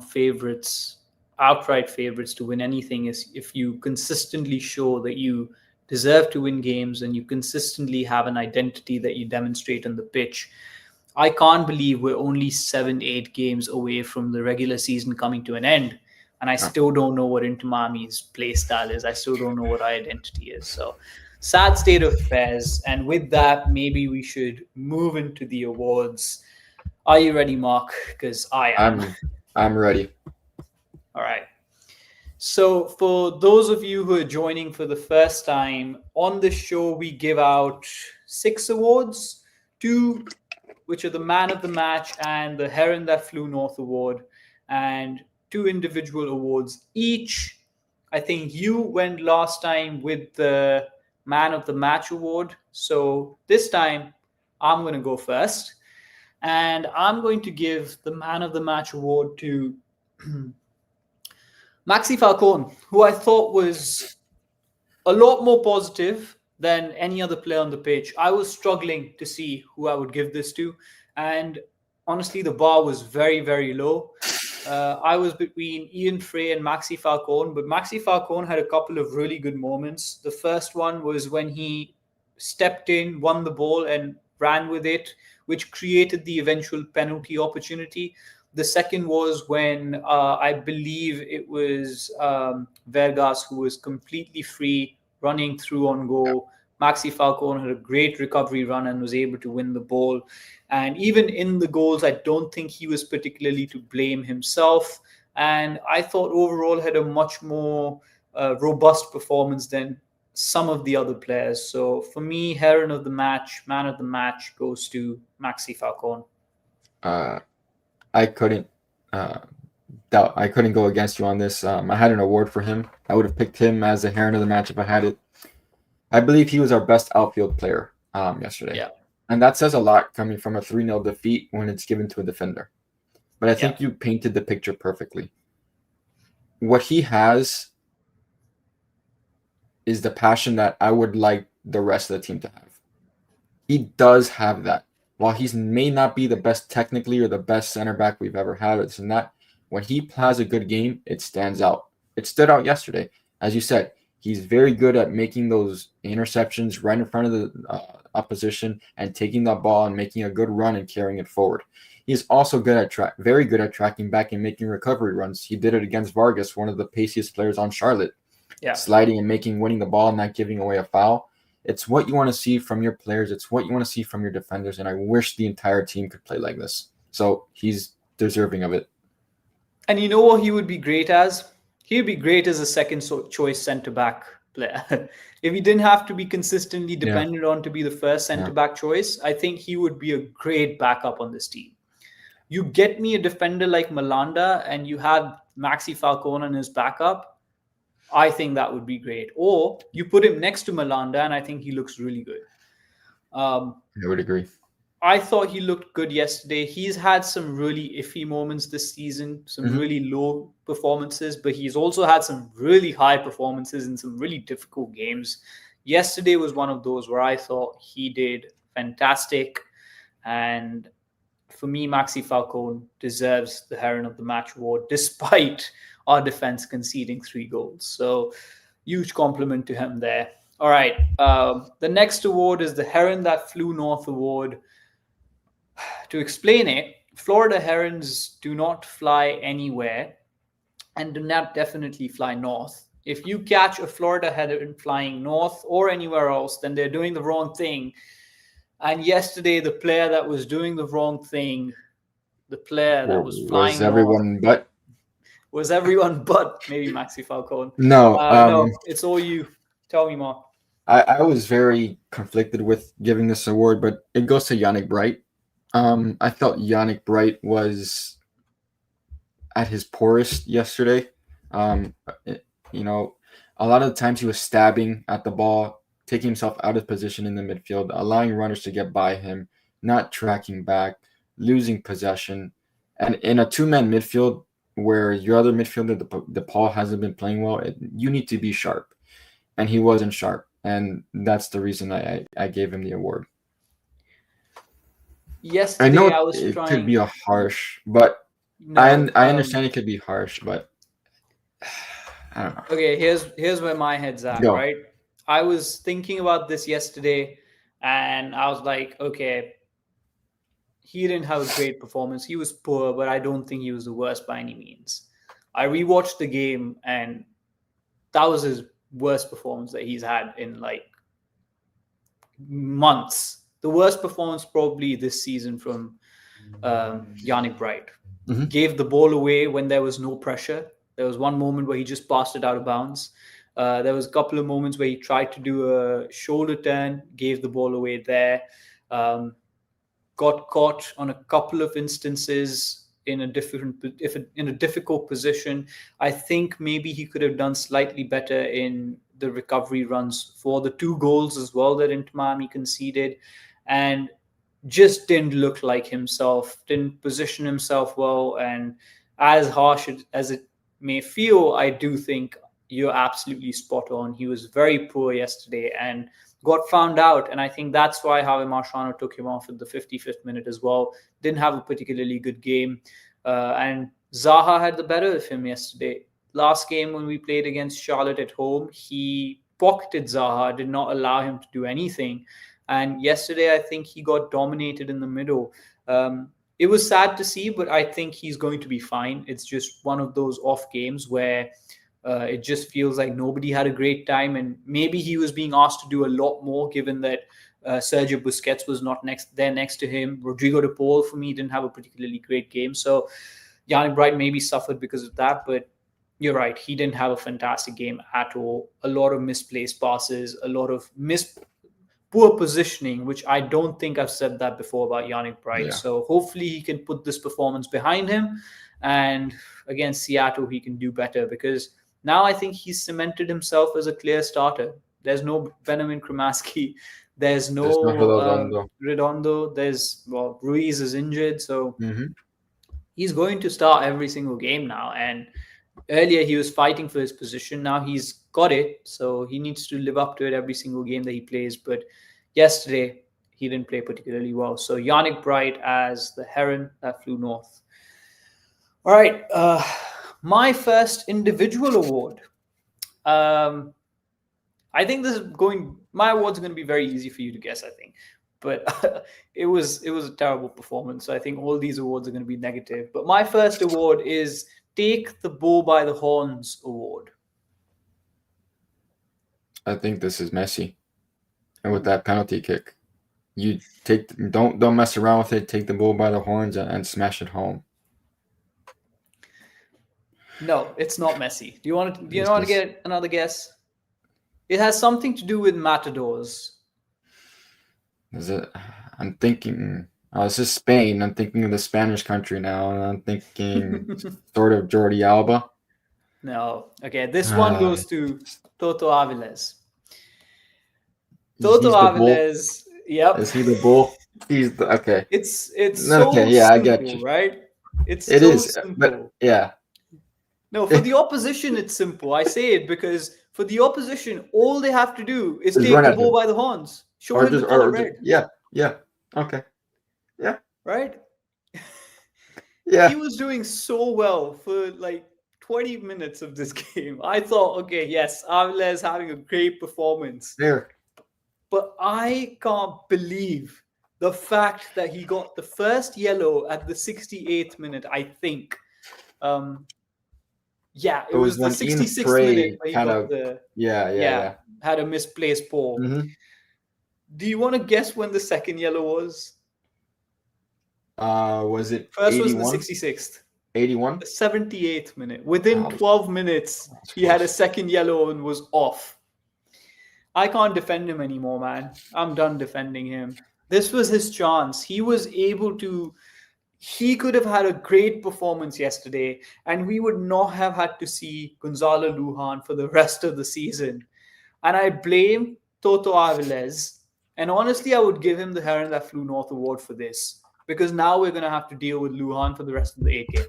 A: outright favorites to win anything is if you consistently show that you deserve to win games and you consistently have an identity that you demonstrate on the pitch. I can't believe we're only 7-8 games away from the regular season coming to an end. And I still don't know what Inter Miami's play style is. I still don't know what our identity is. So sad state of affairs. And with that, maybe we should move into the awards. Are you ready, Mark? Because I am.
B: I'm ready.
A: All right. So, for those of you who are joining for the first time, on this show, we give out 6 awards, 2 which are the Man of the Match and the Heron That Flew North award, and 2 individual awards each. I think you went last time with the Man of the Match award. So, this time, I'm going to go first. And I'm going to give the Man of the Match award to Maxi Falcone, who I thought was a lot more positive than any other player on the pitch. I was struggling to see who I would give this to. And honestly, the bar was very, very low. I was between Ian Frey and Maxi Falcone, but Maxi Falcone had a couple of really good moments. The first one was when he stepped in, won the ball, and ran with it, which created the eventual penalty opportunity. The second was when I believe it was Vergas who was completely free, running through on goal. Maxi Falcone had a great recovery run and was able to win the ball. And even in the goals, I don't think he was particularly to blame himself. And I thought overall had a much more robust performance than some of the other players. So for me, Heron of the Match, Man of the Match goes to Maxi Falcone.
B: I couldn't I couldn't go against you on this. I had an award for him. I would have picked him as the Heron of the Match if I had it. I believe he was our best outfield player yesterday.
A: Yeah.
B: And that says a lot coming from a 3-0 defeat when it's given to a defender. But I think you painted the picture perfectly. What he has is the passion that I would like the rest of the team to have. He does have that. While he may not be the best technically or the best center back we've ever had, it's in that when he plays a good game, it stands out. It stood out yesterday. As you said, he's very good at making those interceptions right in front of the opposition and taking the ball and making a good run and carrying it forward. He's also good at very good at tracking back and making recovery runs. He did it against Vargas, one of the paciest players on Charlotte. Yeah. Sliding and winning the ball and not giving away a foul. It's what you want to see from your players. It's what you want to see from your defenders. And I wish the entire team could play like this. So he's deserving of it.
A: And you know what he would be great as? He would be great as a second choice centre-back player. If he didn't have to be consistently dependent on to be the first centre-back choice, I think he would be a great backup on this team. You get me a defender like Malanda and you have Maxi Falcone in his backup, I think that would be great. Or you put him next to Malanda and I think he looks really good.
B: I would agree.
A: I thought he looked good yesterday. He's had some really iffy moments this season, some really low performances, but he's also had some really high performances in some really difficult games. Yesterday was one of those where I thought he did fantastic. And for me, Maxi Falcone deserves the Heron of the Match award, despite our defense conceding 3 goals. So huge compliment to him there. All right. The next award is the Heron That Flew North award. To explain it, Florida herons do not fly anywhere and do not definitely fly north. If you catch a Florida heron flying north or anywhere else, then they're doing the wrong thing. And yesterday, the player that was doing the wrong thing, the player that was flying
B: was everyone
A: north, was everyone but maybe Maxi Falcone.
B: No,
A: it's all you. Tell me more.
B: I was very conflicted with giving this award, but it goes to Yannick Bright. I felt Yannick Bright was at his poorest yesterday. A lot of the times he was stabbing at the ball, taking himself out of position in the midfield, allowing runners to get by him, not tracking back, losing possession. And in a 2-man midfield where your other midfielder, De Paul, hasn't been playing well, you need to be sharp. And he wasn't sharp. And that's the reason I gave him the award.
A: Yesterday,
B: I know
A: I was
B: it
A: trying.
B: could be a harsh, but I understand it could be harsh, but I don't know.
A: Okay, here's where my head's at, right? I was thinking about this yesterday, and I was like, okay, he didn't have a great performance. He was poor, but I don't think he was the worst by any means. I rewatched the game, and that was his worst performance that he's had in like months. The worst performance probably this season from Yannick Bright.
B: Mm-hmm.
A: Gave the ball away when there was no pressure. There was one moment where he just passed it out of bounds. There was a couple of moments where he tried to do a shoulder turn, gave the ball away there. Got caught on a couple of instances in a difficult position. I think maybe he could have done slightly better in the recovery runs for the 2 goals as well that Inter Miami conceded, and just didn't look like himself, didn't position himself well. And as harsh as it may feel, I do think you're absolutely spot on. He was very poor yesterday and got found out. And I think that's why Javier Mascherano took him off at the 55th minute as well. Didn't have a particularly good game. And Zaha had the better of him yesterday. Last game when we played against Charlotte at home, he pocketed Zaha, did not allow him to do anything. And yesterday, I think he got dominated in the middle. It was sad to see, but I think he's going to be fine. It's just one of those off games where it just feels like nobody had a great time. And maybe he was being asked to do a lot more, given that Sergio Busquets was not next to him. Rodrigo de Paul, for me, didn't have a particularly great game. So Yannick Bright maybe suffered because of that, but you're right. He didn't have a fantastic game at all. A lot of misplaced passes, a lot of poor positioning, which I don't think I've said that before about Yannick Bright.
B: Yeah.
A: So hopefully he can put this performance behind him. And against Seattle, he can do better, because now I think he's cemented himself as a clear starter. There's no Benjamin Kramaski. There's no Redondo. Ruiz is injured. So he's going to start every single game now. And earlier he was fighting for his position. Now he's got it. So he needs to live up to it every single game that he plays. But yesterday, he didn't play particularly well. So Yannick Bright as the heron that flew north. All right. My first individual award. I think my awards are going to be very easy for you to guess, I think. But it was a terrible performance. So I think all these awards are going to be negative. But my first award is Take the Bull by the Horns award.
B: I think this is Messi. And with that penalty kick, you don't mess around with it. Take the bull by the horns and smash it home.
A: No, it's not Messi. Do you want to get another guess? It has something to do with matadors.
B: Is it? I'm thinking. This is Spain. I'm thinking of the Spanish country now, and I'm thinking sort of Jordi Alba.
A: No. Okay, this one goes to Toto Avilés. Toto Avilés. Yep.
B: Is he the bull? He's okay.
A: It's so
B: okay. Yeah,
A: simple,
B: I get you.
A: Right? It
B: so is,
A: simple.
B: But yeah.
A: No, for the opposition, it's simple. I say it because for the opposition, all they have to do is take the bull by the horns. Show him the color red.
B: Yeah. Okay. Yeah.
A: Right?
B: Yeah.
A: He was doing so well for like 20 minutes of this game. I thought, okay, yes, Avilés having a great performance.
B: There.
A: But I can't believe the fact that he got the first yellow at the 68th minute, I think. It was the 66th minute where he got had a misplaced ball.
B: Mm-hmm.
A: Do you want to guess when the second yellow was?
B: Was it
A: first
B: 81?
A: Was the 66th.
B: 81?
A: The 78th minute. Within 12 minutes, he had a second yellow and was off. I can't defend him anymore, man. I'm done defending him. This was his chance. He could have had a great performance yesterday, and we would not have had to see Gonzalo Lujan for the rest of the season. And I blame Toto Avilés. And honestly, I would give him the Heron That Flew North award for this, because now we're going to have to deal with Lujan for the rest of the 8 games.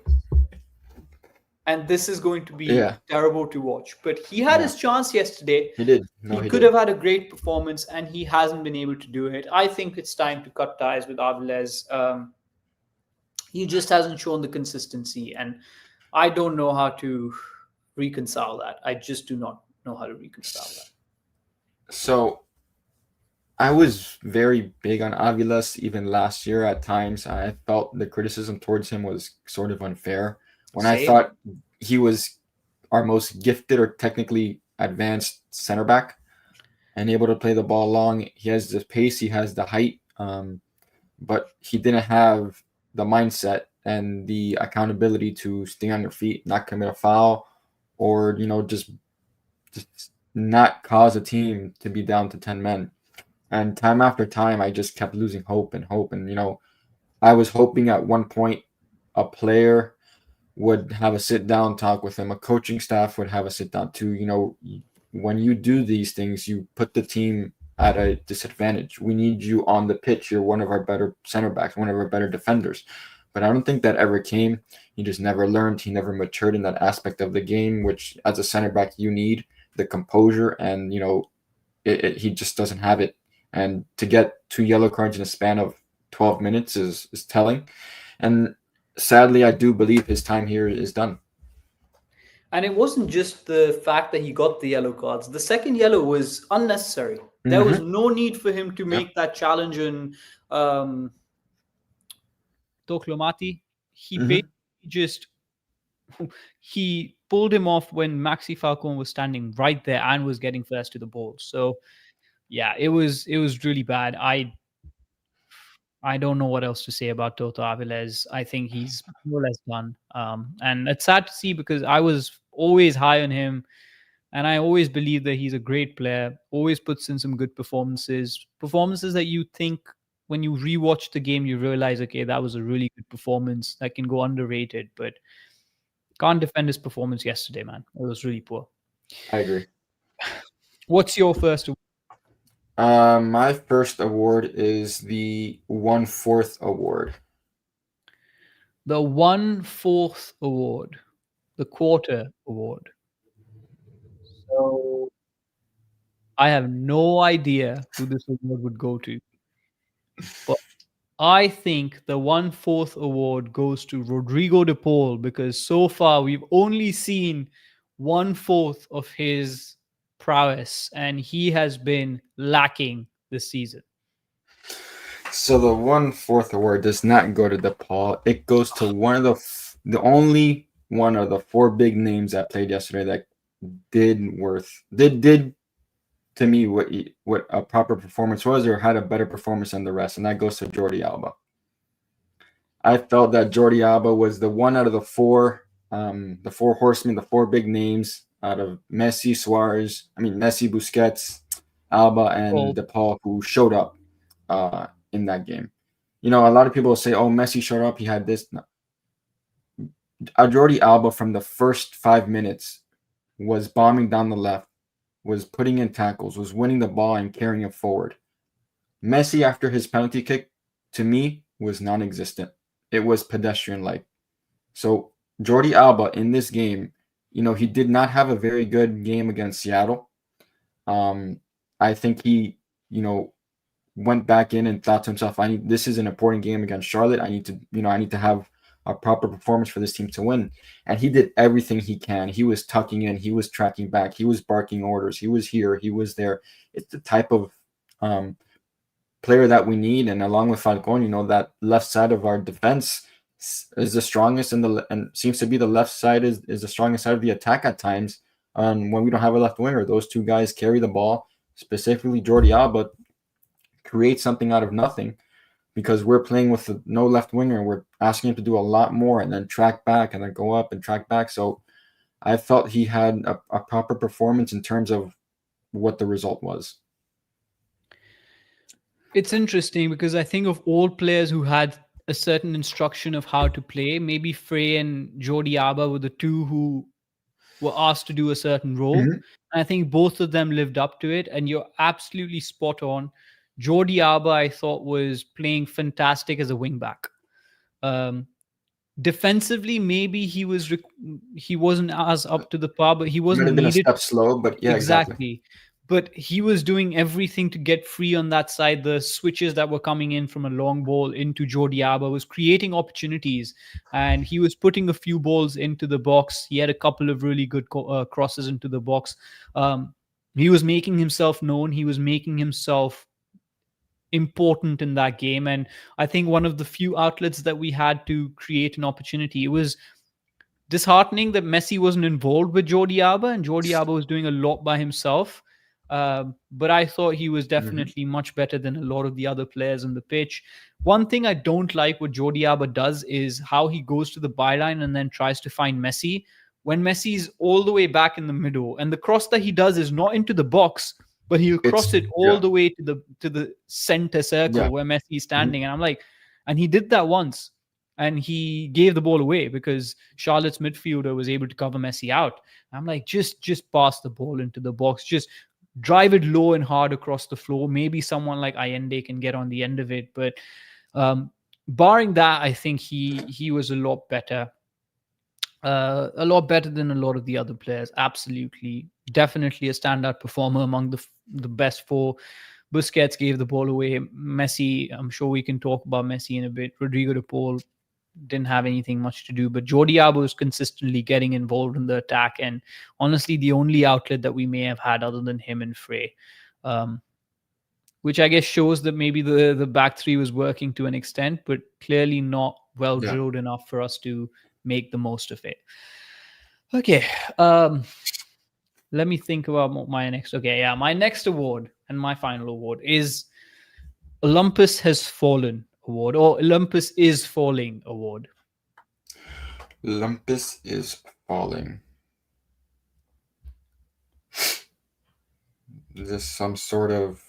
A: And this is going to be terrible to watch. But he had his chance yesterday.
B: He did.
A: He could have had a great performance, and he hasn't been able to do it. I think it's time to cut ties with Avilés. He just hasn't shown the consistency, and I don't know how to reconcile that. I just do not know how to reconcile that.
B: So I was very big on Avilés even last year. At times, I felt the criticism towards him was sort of unfair. I thought he was our most gifted or technically advanced center back and able to play the ball long. He has the pace, he has the height, but he didn't have the mindset and the accountability to stay on your feet, not commit a foul, or just not cause a team to be down to 10 men. And time after time, I just kept losing hope and hope. And I was hoping at one point a player would have a sit down talk with him. A coaching staff would have a sit down too. When you do these things, you put the team at a disadvantage. We need you on the pitch. You're one of our better center backs, one of our better defenders. But I don't think that ever came. He just never learned. He never matured in that aspect of the game, which as a center back, you need the composure. And, he just doesn't have it. And to get 2 yellow cards in a span of 12 minutes is telling. And sadly, I do believe his time here is done.
A: And it wasn't just the fact that he got the yellow cards. The second yellow was unnecessary. There was no need for him to make that challenge. And
C: Toklomati, he just he pulled him off when Maxi Falcon was standing right there and was getting first to the ball. So yeah, it was really bad. I don't know what else to say about Toto Avilés. I think he's more or less done. And it's sad to see because I was always high on him. And I always believe that he's a great player, always puts in some good performances that you think when you rewatch the game, you realize, okay, that was a really good performance that can go underrated, but can't defend his performance yesterday, man. It was really poor.
B: I agree.
C: What's your first?
B: My first award is the 1/4 award.
C: The 1/4 award, the quarter award. So I have no idea who this award would go to, but I think the 1/4 award goes to Rodrigo de Paul because so far we've only seen 1/4 of his prowess, and he has been lacking this season.
B: So the 1/4 award does not go to De Paul. It goes to one of the only one of the 4 big names that played yesterday that did to me what a proper performance was, or had a better performance than the rest, and that goes to Jordi Alba. I felt that Jordi Alba was the one out of the 4 horsemen, the 4 big names out of Messi, Busquets, Alba, and De Paul, who showed up in that game. A lot of people say, oh, Messi showed up, he had this. No. Jordi Alba from the first 5 minutes was bombing down the left, was putting in tackles, was winning the ball and carrying it forward. Messi, after his penalty kick, to me, was non-existent. It was pedestrian-like. So Jordi Alba in this game, he did not have a very good game against Seattle. I think he, went back in and thought to himself, this is an important game against Charlotte. I need to have a proper performance for this team to win. And he did everything he can. He was tucking in, he was tracking back, he was barking orders, he was here, he was there. It's the type of player that we need. And along with Falcon, that left side of our defense is the strongest, and seems to be the left side is the strongest side of the attack at times. When we don't have a left winger, those 2 guys carry the ball, specifically Jordi Alba, create something out of nothing, because we're playing with no left winger. We're asking him to do a lot more and then track back and then go up and track back. So I felt he had a proper performance in terms of what the result was.
C: It's interesting because I think of all players who had a certain instruction of how to play, maybe Frey and Jordi Alba were the 2 who were asked to do a certain role. And I think both of them lived up to it. And you're absolutely spot on. Jordi Alba, I thought, was playing fantastic as a wingback. Defensively, maybe he wasn't as up to the par, but he wasn't
B: needed.
C: A step
B: slow, but yeah, exactly.
C: But he was doing everything to get free on that side. The switches that were coming in from a long ball into Jordi Alba was creating opportunities, and he was putting a few balls into the box. He had a couple of really good crosses into the box. He was making himself known. He was making himself important in that game. And I think one of the few outlets that we had to create an opportunity, it was disheartening that Messi wasn't involved with Jordi Alba, and Jordi Alba was doing a lot by himself. But I thought he was definitely much better than a lot of the other players on the pitch. One thing I don't like what Jordi Alba does is how he goes to the byline and then tries to find Messi when Messi's all the way back in the middle. And the cross that he does is not into the box, but he'll cross it all the way to the center circle where Messi's standing. And I'm like, and he did that once. And he gave the ball away because Charlotte's midfielder was able to cover Messi out. I'm like, just pass the ball into the box. Just drive it low and hard across the floor. Maybe someone like Allende can get on the end of it. But barring that, I think he was a lot better. A lot better than a lot of the other players. Absolutely. Definitely a standout performer among the best four. Busquets gave the ball away. Messi, I'm sure we can talk about Messi in a bit. Rodrigo de Paul didn't have anything much to do, but Jordi Alba was consistently getting involved in the attack, and honestly the only outlet that we may have had other than him and Frey, which I guess shows that maybe the back three was working to an extent, but clearly not well drilled enough for us to make the most of it. Okay, let me think about my next. Okay, yeah, my next award and my final award is Olympus Has Fallen award, or Olympus Is Falling award.
B: Olympus is falling. Is this some sort of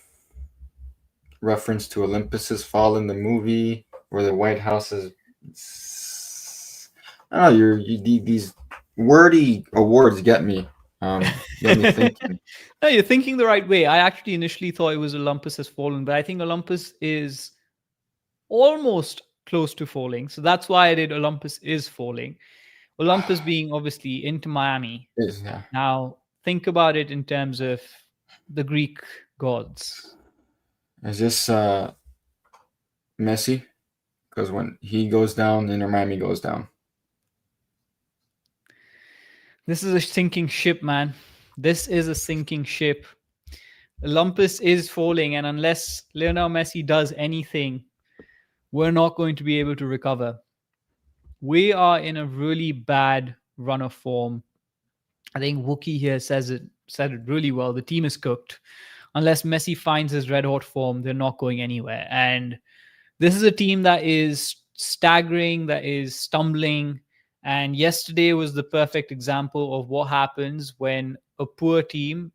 B: reference to Olympus Has Fallen, the movie where the White House is? I don't know. These wordy awards get me. Get me thinking.
C: No, you're thinking the right way. I actually initially thought it was Olympus Has Fallen, but I think Olympus is almost close to falling. So that's why I did Olympus Is Falling. Olympus being obviously Inter Miami.
B: Yeah.
C: Now, think about it in terms of the Greek gods.
B: Is this Messi? Because when he goes down, Inter Miami goes down.
C: This is a sinking ship, man. This is a sinking ship. Olympus is falling, and unless Lionel Messi does anything, we're not going to be able to recover. We are in a really bad run of form. I think Wookie here said it really well. The team is cooked. Unless Messi finds his red hot form, they're not going anywhere. And this is a team that is staggering, that is stumbling. And yesterday was the perfect example of what happens when a poor team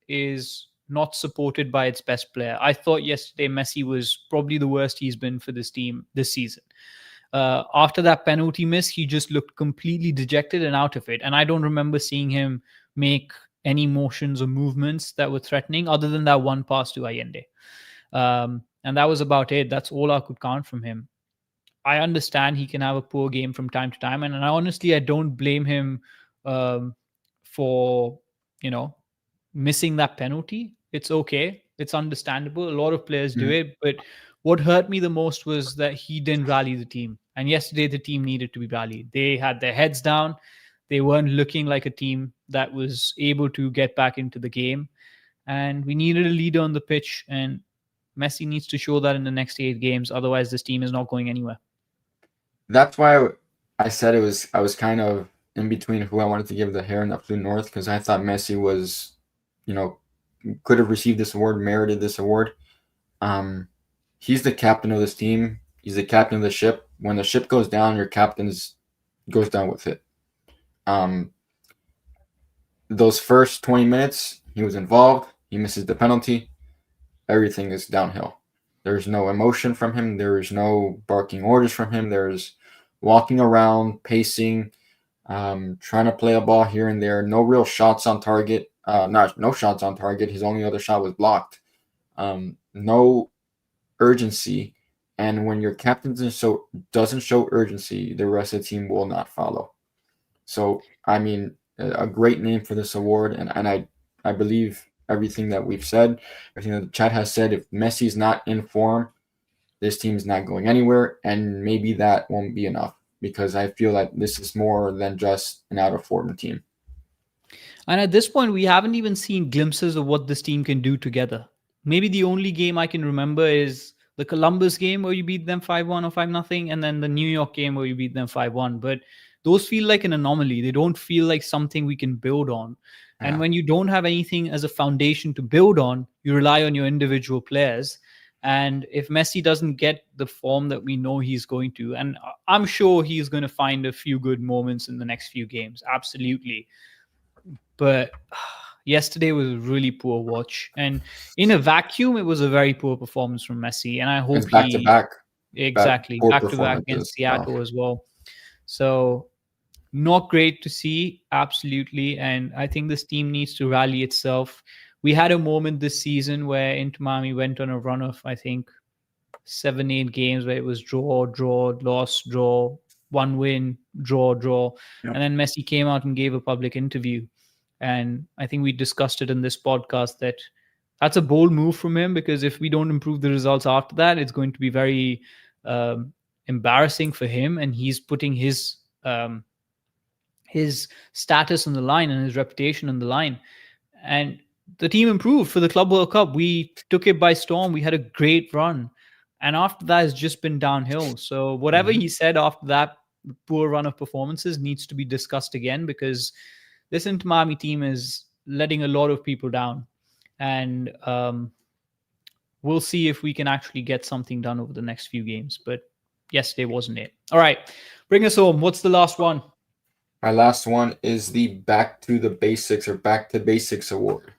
C: is not supported by its best player. I thought yesterday Messi was probably the worst he's been for this team this season. After that penalty miss, he just looked completely dejected and out of it. And I don't remember seeing him make any motions or movements that were threatening other than that one pass to Allende. And that was about it. That's all I could count from him. I understand he can have a poor game from time to time. And honestly, I don't blame him for, missing that penalty. It's okay. It's understandable. A lot of players do it. But what hurt me the most was that he didn't rally the team. And yesterday, the team needed to be rallied. They had their heads down. They weren't looking like a team that was able to get back into the game. And we needed a leader on the pitch. And Messi needs to show that in the next 8 games. Otherwise, this team is not going anywhere.
B: That's why I said I was kind of in between who I wanted to give the Heron up to North, because I thought Messi was, could have received this award, merited this award. He's the captain of this team. He's the captain of the ship. When the ship goes down, your captain goes down with it. Those first 20 minutes, he was involved. He misses the penalty. Everything is downhill. There's no emotion from him. There's no barking orders from him. There's walking around, pacing, trying to play a ball here and there. No real shots on target. No shots on target. His only other shot was blocked. No urgency. And when your captain doesn't show urgency, the rest of the team will not follow. So, I mean, a great name for this award. And I believe everything that we've said, everything that the chat has said. If Messi's not in form, this team is not going anywhere, and maybe that won't be enough, because I feel like this is more than just an out of form team.
C: And at this point, we haven't even seen glimpses of what this team can do together. Maybe the only game I can remember is the Columbus game where you beat them 5-1 or 5-0, and then the New York game where you beat them 5-1. But those feel like an anomaly. They don't feel like something we can build on. And when you don't have anything as a foundation to build on, you rely on your individual players. And if Messi doesn't get the form that we know he's going to, and I'm sure he's going to find a few good moments in the next few games, absolutely. But yesterday was a really poor watch. And in a vacuum, it was a very poor performance from Messi. And I hope
B: It's back to back.
C: Exactly.
B: Poor
C: Back to back against
B: performances.
C: Seattle as well. So not great to see, absolutely. And I think this team needs to rally itself. We had a moment this season where Inter Miami went on a run of, I think, 7-8 games where it was draw, loss, draw, one win, draw.
B: Yep.
C: And then Messi came out and gave a public interview. And I think we discussed it in this podcast that that's a bold move from him, because if we don't improve the results after that, it's going to be very embarrassing for him. And he's putting his status on the line and his reputation on the line. And the team improved for the Club World Cup. We took it by storm. We had a great run. And after that, it's just been downhill. So whatever he said after that poor run of performances needs to be discussed again, because this Inter Miami team is letting a lot of people down. And we'll see if we can actually get something done over the next few games. But yesterday wasn't it. All right, bring us home. What's the last one?
B: My last one is the Back to the Basics or Back to Basics Award.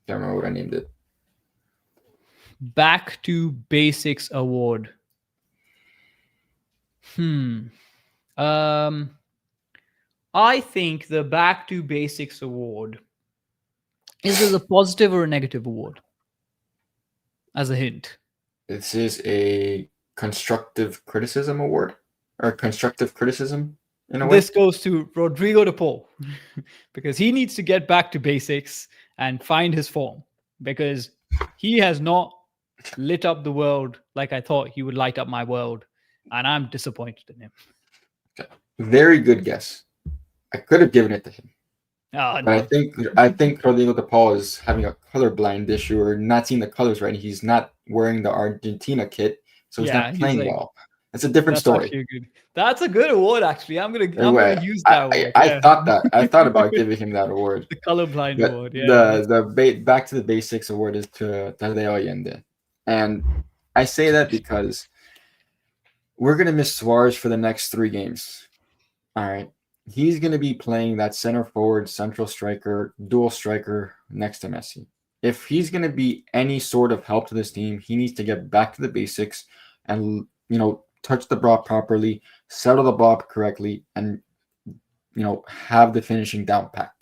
B: Can't remember what I named it.
C: Back to Basics Award. I think the Back to Basics Award, is this a positive or a negative award? As a hint.
B: This is a constructive criticism award, or constructive criticism in a way.
C: This goes to Rodrigo de Paul because he needs to get back to basics and find his form, because he has not lit up the world like I thought he would light up my world, and I'm disappointed in him.
B: Okay. Very good guess. I could have given it to him.
C: Oh,
B: But
C: no.
B: I think Rodrigo de Paul is having a colorblind issue or not seeing the colors right. He's not wearing the Argentina kit, so he's not playing well. It's a different story.
C: That's a good award, actually. I'm gonna use that award.
B: I thought about giving him that award.
C: The colorblind award. Yeah.
B: The Back to the Basics award is to Tadeo Allende, and I say that because we're gonna miss Suarez for the next 3 games. All right. He's going to be playing that center forward, central striker, dual striker next to Messi. If he's going to be any sort of help to this team, he needs to get back to the basics and, touch the ball properly, settle the ball correctly, and, have the finishing down packed.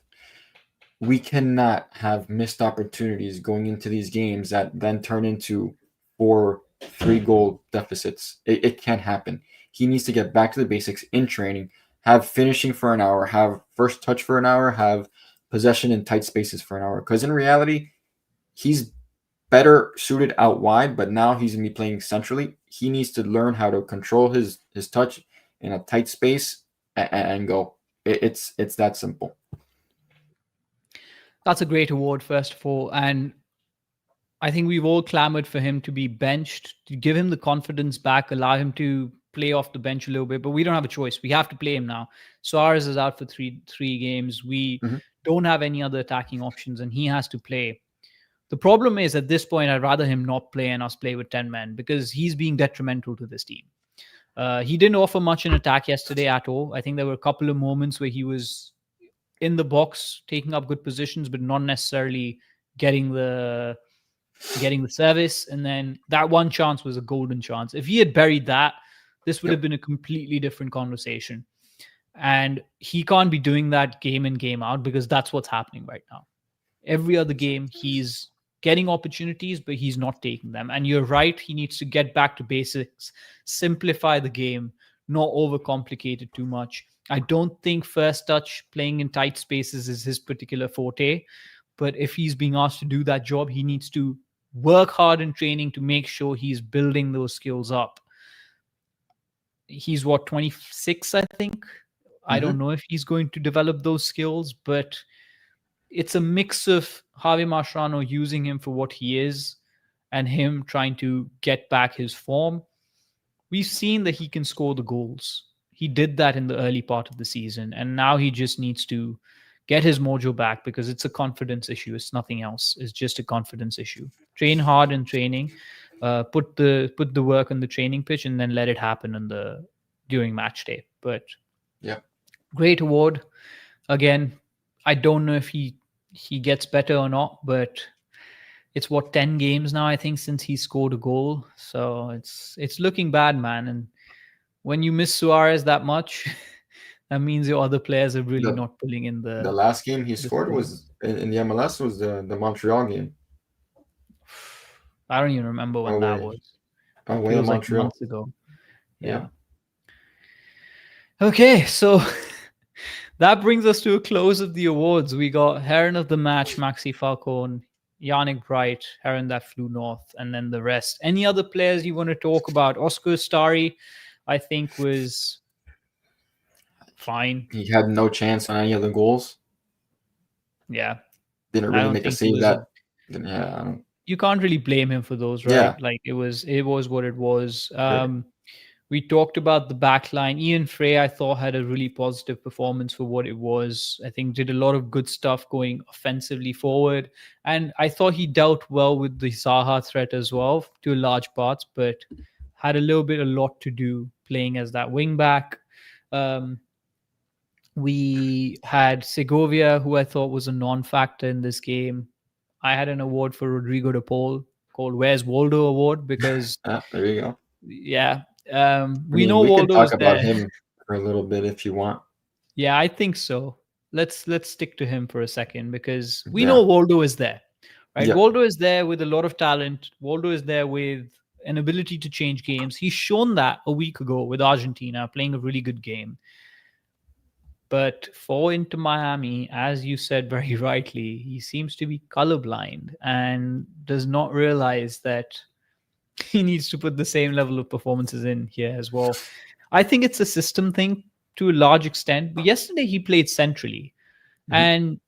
B: We cannot have missed opportunities going into these games that then turn into 4 3-goal deficits. It can't happen. He needs to get back to the basics in training, have finishing for an hour, have first touch for an hour, have possession in tight spaces for an hour. Because in reality, he's better suited out wide, but now he's going to be playing centrally. He needs to learn how to control his touch in a tight space and go. It's that simple.
C: That's a great award, first of all. And I think we've all clamored for him to be benched, to give him the confidence back, allow him to play off the bench a little bit, but we don't have a choice. We have to play him now. Suarez is out for three games. We don't have any other attacking options, and he has to play. The problem is, at this point, I'd rather him not play and us play with 10 men, because he's being detrimental to this team. He didn't offer much in attack yesterday at all. I think there were a couple of moments where he was in the box, taking up good positions, but not necessarily getting the service. And then that one chance was a golden chance. If he had buried that, this would have been a completely different conversation. And he can't be doing that game in, game out, because that's what's happening right now. Every other game, he's getting opportunities, but he's not taking them. And you're right, he needs to get back to basics, simplify the game, not overcomplicate it too much. I don't think first touch, playing in tight spaces, is his particular forte. But if he's being asked to do that job, he needs to work hard in training to make sure he's building those skills up. He's 26, I think. I don't know if he's going to develop those skills, but it's a mix of Javier Mascherano using him for what he is and him trying to get back his form. We've seen that he can score the goals. He did that in the early part of the season, and now he just needs to get his mojo back because it's a confidence issue. It's nothing else. It's just a confidence issue. Train hard in training, put the work on the training pitch, and then let it happen during match day. But
B: Yeah.
C: great award. Again, I don't know if he gets better or not, but it's 10 games now, I think, since he scored a goal. So it's looking bad, man. And when you miss Suarez that much, that means your other players are really
B: The
C: not pulling in
B: the last game he scored
C: score.
B: was in the MLS was the Montreal game.
C: I don't even remember when that was.
B: Away
C: It
B: in
C: was like
B: Montreal.
C: months ago. Yeah.
B: Yeah.
C: Okay, so that brings us to a close of the awards. We got Heron of the match, Maxi Falcone, Yannick Bright, Heron that flew north, and then the rest. Any other players you want to talk about? Oscar Starry, I think, was fine.
B: He had no chance on any of the goals.
C: Yeah.
B: Didn't
C: I
B: really
C: don't
B: make a
C: think he
B: save
C: was
B: that.
C: you can't really blame him for those, right?
B: Yeah.
C: Like it was what it was. We talked about the back line. Ian Frey, I thought, had a really positive performance for what it was. I think did a lot of good stuff going offensively forward. And I thought he dealt well with the Zaha threat as well to large parts, but had a lot to do playing as that wing back. We had Segovia, who I thought was a non-factor in this game. I had an award for Rodrigo de Paul called Where's Waldo Award because,
B: There you go.
C: yeah,
B: We
C: know
B: we can
C: Waldo
B: talk
C: is
B: about
C: there.
B: him for a little bit if you want.
C: Yeah, I think so. Let's stick to him for a second because we
B: Yeah.
C: know Waldo is there, right?
B: Yeah.
C: Waldo is there with a lot of talent. Waldo is there with an ability to change games. He's shown that a week ago with Argentina, playing a really good game. But for Inter Miami, as you said very rightly, he seems to be colorblind and does not realize that he needs to put the same level of performances in here as well. I think it's a system thing to a large extent. But yesterday he played centrally. And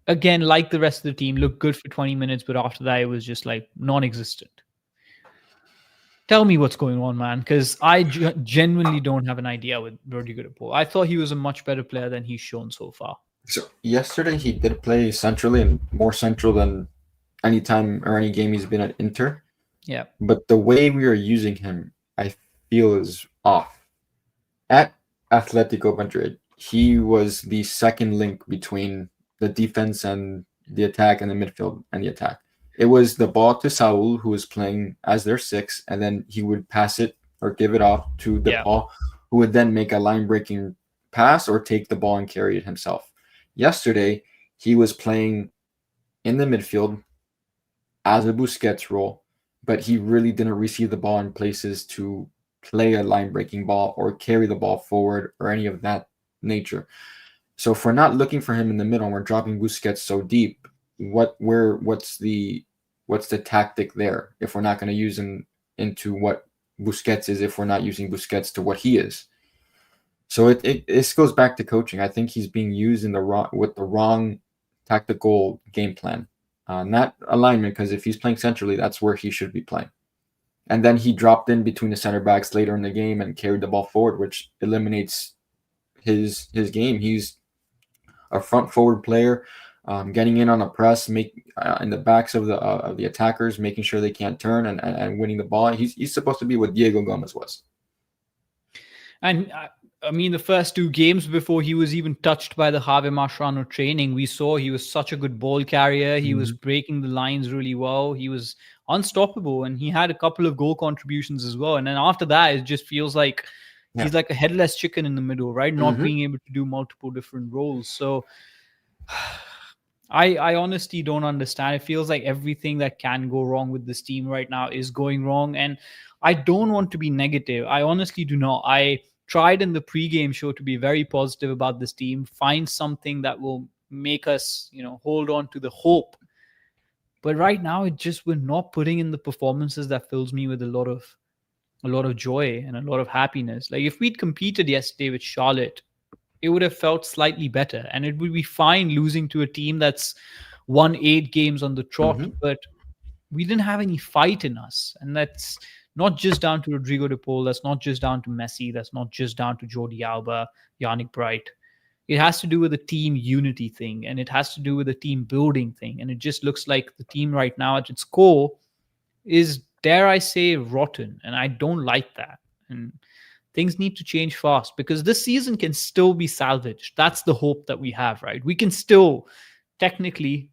C: again, like the rest of the team, looked good for 20 minutes, but after that it was just like non-existent. Tell me what's going on, man, because I genuinely don't have an idea with Rodrigo de Paul. I thought he was a much better player than he's shown so far.
B: So yesterday he did play centrally and more central than any time or any game he's been at Inter.
C: Yeah.
B: But the way we are using him, I feel, is off. At Atletico Madrid, he was the second link between the defense and the attack and the midfield and the attack. It was the ball to Saul, who was playing as their six, and then he would pass it or give it off to De Paul, who would then make a line-breaking pass or take the ball and carry it himself. Yesterday, he was playing in the midfield as a Busquets role, but he really didn't receive the ball in places to play a line-breaking ball or carry the ball forward or any of that nature. So if we're not looking for him in the middle and we're dropping Busquets so deep, what's the tactic there if we're not going to use him into what Busquets is, if we're not using Busquets to what he is? So this goes back to coaching. I think he's being used with the wrong tactical game plan, not alignment, because if he's playing centrally, that's where he should be playing. And then he dropped in between the center backs later in the game and carried the ball forward, which eliminates his game. He's a front forward player, getting in on a press, in the backs of the attackers, making sure they can't turn and winning the ball. He's supposed to be what Diego Gomez was.
C: And I mean, the first two games before he was even touched by the Javier Mascherano training, we saw he was such a good ball carrier. He was breaking the lines really well. He was unstoppable, and he had a couple of goal contributions as well. And then after that, it just feels like he's like a headless chicken in the middle, right? Not being able to do multiple different roles. So I honestly don't understand. It feels like everything that can go wrong with this team right now is going wrong. And I don't want to be negative. I honestly do not. I tried in the pregame show to be very positive about this team, find something that will make us, hold on to the hope. But right now, we're not putting in the performances that fills me with a lot of joy and a lot of happiness. Like if we'd competed yesterday with Charlotte, it would have felt slightly better, and it would be fine losing to a team that's won 8 games on the trot, but we didn't have any fight in us, and that's not just down to Rodrigo de Paul, that's not just down to Messi, that's not just down to Jordi Alba, Yannick Bright. It has to do with the team unity thing, and it has to do with the team building thing. And it just looks like the team right now at its core is, dare I say, rotten. And I don't like that. And things need to change fast, because this season can still be salvaged. That's the hope that we have, right? We can still, technically,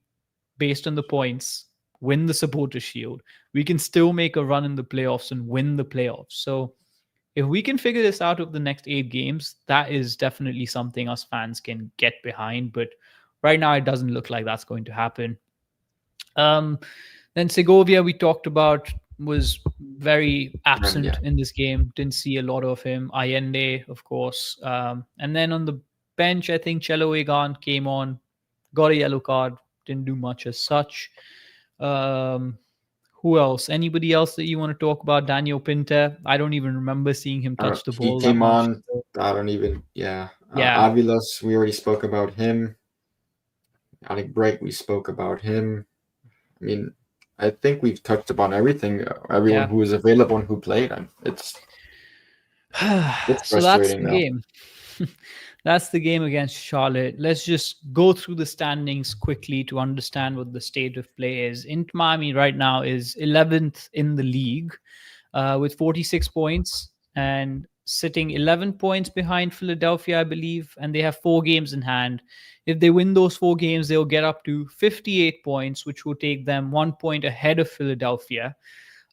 C: based on the points, win the Supporter Shield. We can still make a run in the playoffs and win the playoffs. So if we can figure this out over the next 8 games, that is definitely something us fans can get behind. But right now, it doesn't look like that's going to happen. Then Segovia, we talked about, was very absent in this game. Didn't see a lot of him. Allende, of course. And then on the bench, I think Chelo Egan came on, got a yellow card, didn't do much as such. Who else? Anybody else that you want to talk about? Daniel Pinter. I don't even remember seeing him touch the ball.
B: He came on. I don't even. Yeah. Avilés, we already spoke about him. Yannick Bright, we spoke about him. I mean, I think we've touched upon everything. Everyone who was available and who played. It's
C: so that's the game. That's the game against Charlotte. Let's just go through the standings quickly to understand what the state of play is. Inter Miami right now is 11th in the league with 46 points and sitting 11 points behind Philadelphia, I believe, and they have 4 games in hand. If they win those 4 games, they'll get up to 58 points, which will take them 1 point ahead of Philadelphia.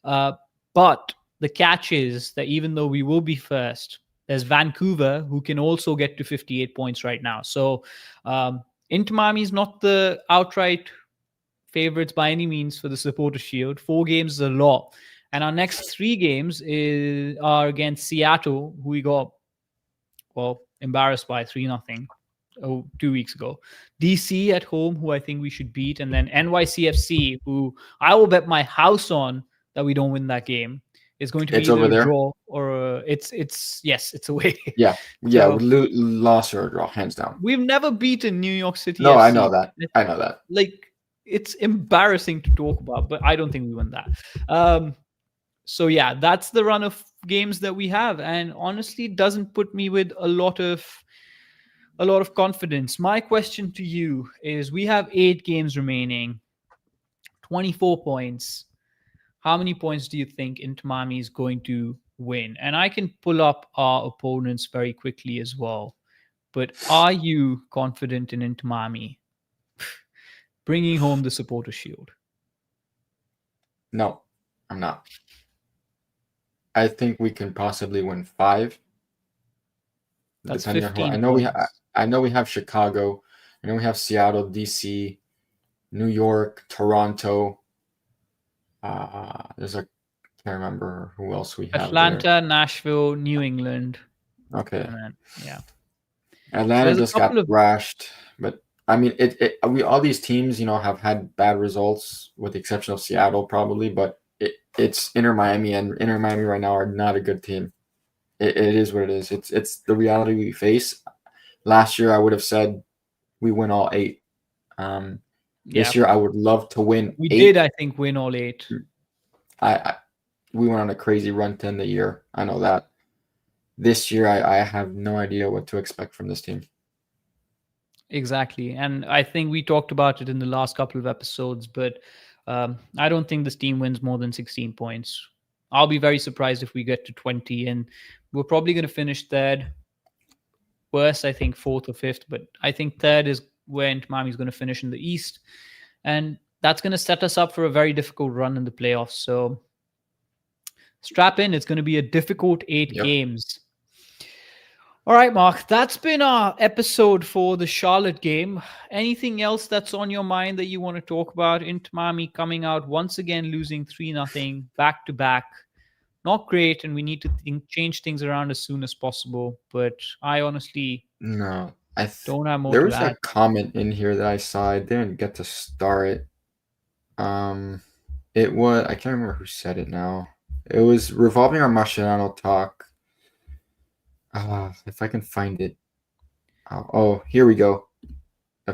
C: But the catch is that even though we will be first, there's Vancouver, who can also get to 58 points right now. So Inter Miami is not the outright favorites by any means for the Supporter Shield. 4 games is a lot. And our next 3 games are against Seattle, who we got, embarrassed by 3-0 2 weeks ago. DC at home, who I think we should beat. And then NYCFC, who I will bet my house on that we don't win that game. It's going to be either a draw or it's away.
B: Yeah, so, loss or a draw, hands down.
C: We've never beaten New York City.
B: No,
C: FC.
B: I know that.
C: Like, it's embarrassing to talk about, but I don't think we won that. So yeah, that's the run of games that we have, and honestly, it doesn't put me with a lot of confidence. My question to you is: we have 8 games remaining, 24 points. How many points do you think Inter Miami is going to win? And I can pull up our opponents very quickly as well. But are you confident in Inter Miami bringing home the Supporter Shield?
B: No, I'm not. I think we can possibly win 5.
C: That's 15
B: I know we have Chicago. I know we have Seattle, DC, New York, Toronto. Can't remember who else we have.
C: Atlanta, Nashville, New England.
B: Okay.
C: Yeah.
B: Atlanta just got thrashed, but I mean, all these teams, have had bad results, with the exception of Seattle, probably. But it's Inter Miami, and Inter Miami right now are not a good team. It is what it is. It's the reality we face. Last year, I would have said we win all 8. This year, I would love to win.
C: We 8. Did, I think, win all 8.
B: We went on a crazy run to end the year. I know that. This year, I have no idea what to expect from this team.
C: Exactly. And I think we talked about it in the last couple of episodes, but I don't think this team wins more than 16 points. I'll be very surprised if we get to 20, and we're probably going to finish 3rd. Worst, I think 4th or 5th, but I think 3rd is where Inter Miami is going to finish in the East. And that's going to set us up for a very difficult run in the playoffs. So strap in. It's going to be a difficult 8 games. All right, Mark, that's been our episode for the Charlotte game. Anything else that's on your mind that you want to talk about? Inter Miami coming out once again, losing 3-0 back to back. Not great, and we need to change things around as soon as possible. But I honestly
B: don't have
C: more.
B: There was a comment in here that I saw. I didn't get to start it. It was, I can't remember who said it now. It was revolving around Mascherano talk. If I can find it. Here we go.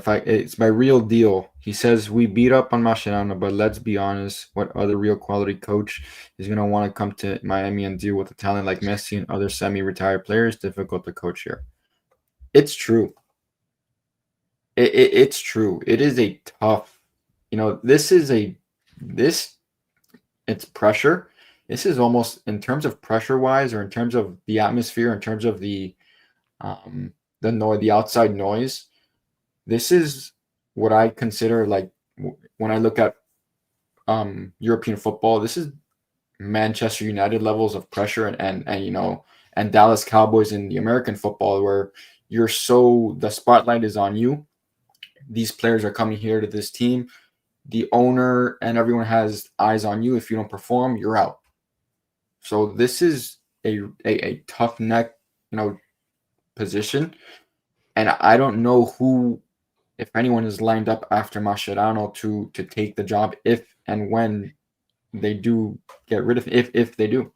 B: It's my real deal. He says we beat up on Mascherano, but let's be honest, what other real quality coach is going to want to come to Miami and deal with a talent like Messi and other semi-retired players? Difficult to coach here. It's true. It's true. It is a tough, it's pressure. This is almost, in terms of pressure-wise, or in terms of the atmosphere, in terms of the outside noise. This is what I consider, like, when I look at European football, this is Manchester United levels of pressure and Dallas Cowboys in the American football, where the spotlight is on you. These players are coming here to this team. The owner and everyone has eyes on you. If you don't perform, you're out. So this is a tough neck, position. And I don't know if anyone is lined up after Mascherano to take the job if and when they do get rid of him, if they do.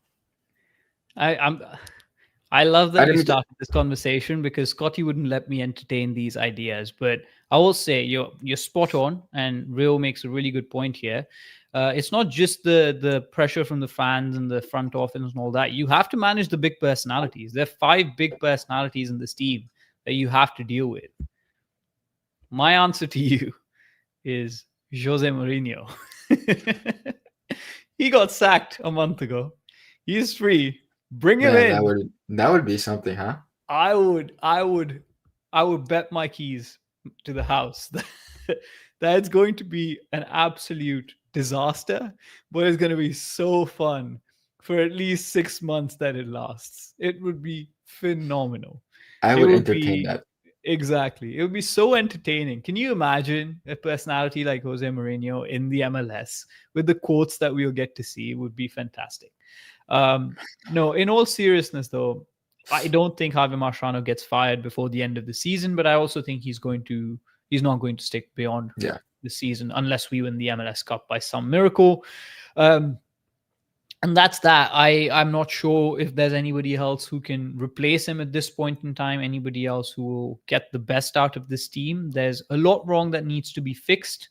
C: I love that you started this conversation, because Scotty wouldn't let me entertain these ideas. But I will say you're spot on, and Rio makes a really good point here. It's not just the pressure from the fans and the front office and all that. You have to manage the big personalities. There are 5 big personalities in this team that you have to deal with. My answer to you is Jose Mourinho. He got sacked a month ago. He's free. Bring him in.
B: That would be something, huh?
C: I would bet my keys to the house that it's going to be an absolute disaster, but it's going to be so fun for at least 6 months that it lasts. It would be phenomenal.
B: I would entertain that.
C: Exactly. It would be so entertaining. Can you imagine a personality like Jose Mourinho in the MLS with the quotes that we'll get to see? It would be fantastic. No, in all seriousness, though, I don't think Javier Mascherano gets fired before the end of the season, but I also think he's not going to stick beyond the season unless we win the MLS Cup by some miracle. And that's that. I'm not sure if there's anybody else who can replace him at this point in time, anybody else who will get the best out of this team. There's a lot wrong that needs to be fixed,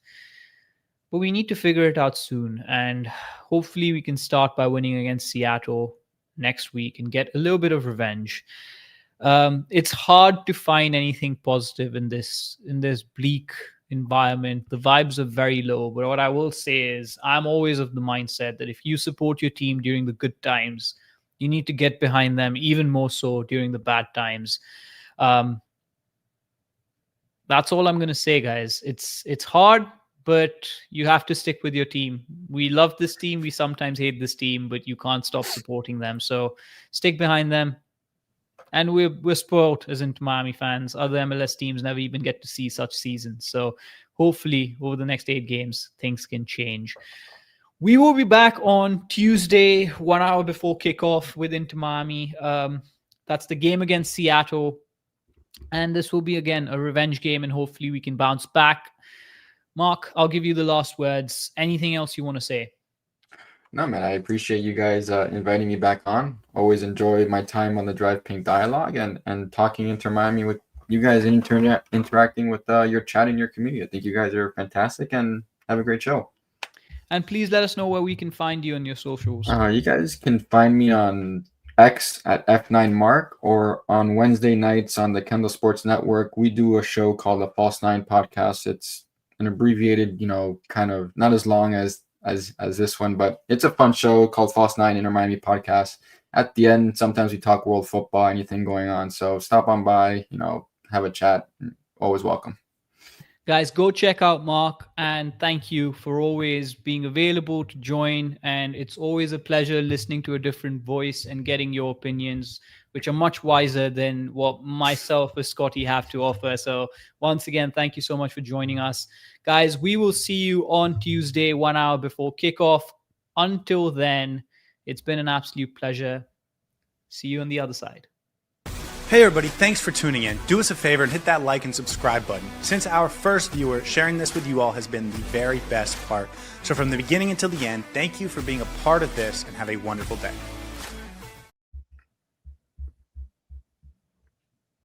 C: but we need to figure it out soon. And hopefully we can start by winning against Seattle next week and get a little bit of revenge. It's hard to find anything positive in this bleak environment. The vibes are very low, but what I will say is I'm always of the mindset that if you support your team during the good times, you need to get behind them even more so during the bad times. That's all I'm going to say, guys. It's hard, but you have to stick with your team. We love this team. We sometimes hate this team, but you can't stop supporting them. So stick behind them. And we're spoiled as Inter Miami fans. Other MLS teams never even get to see such seasons. So hopefully over the next 8 games, things can change. We will be back on Tuesday, 1 hour before kickoff with Inter Miami. That's the game against Seattle. And this will be, again, a revenge game, and hopefully we can bounce back. Mark, I'll give you the last words. Anything else you want to say?
B: No, man, I appreciate you guys inviting me back on. Always enjoy my time on the Drive Pink Dialogue and talking Inter Miami with you guys and interacting with your chat in your community. I think you guys are fantastic and have a great show.
C: And please let us know where we can find you on your socials.
B: You guys can find me on X at F9Mark, or on Wednesday nights on the Kendall Sports Network. We do a show called the False Nine Podcast. It's an abbreviated, kind of not as long as this one, but it's a fun show called False Nine Inter Miami Podcast. At the end, sometimes we talk world football, anything going on. So stop on by, have a chat. Always welcome.
C: Guys, go check out Mark, and thank you for always being available to join. And it's always a pleasure listening to a different voice and getting your opinions, which are much wiser than what myself or Scotty have to offer. So once again, thank you so much for joining us. Guys, we will see you on Tuesday, 1 hour before kickoff. Until then, it's been an absolute pleasure. See you on the other side.
D: Hey everybody, thanks for tuning in. Do us a favor and hit that like and subscribe button. Since our first viewer, sharing this with you all has been the very best part. So from the beginning until the end, thank you for being a part of this, and have a wonderful day.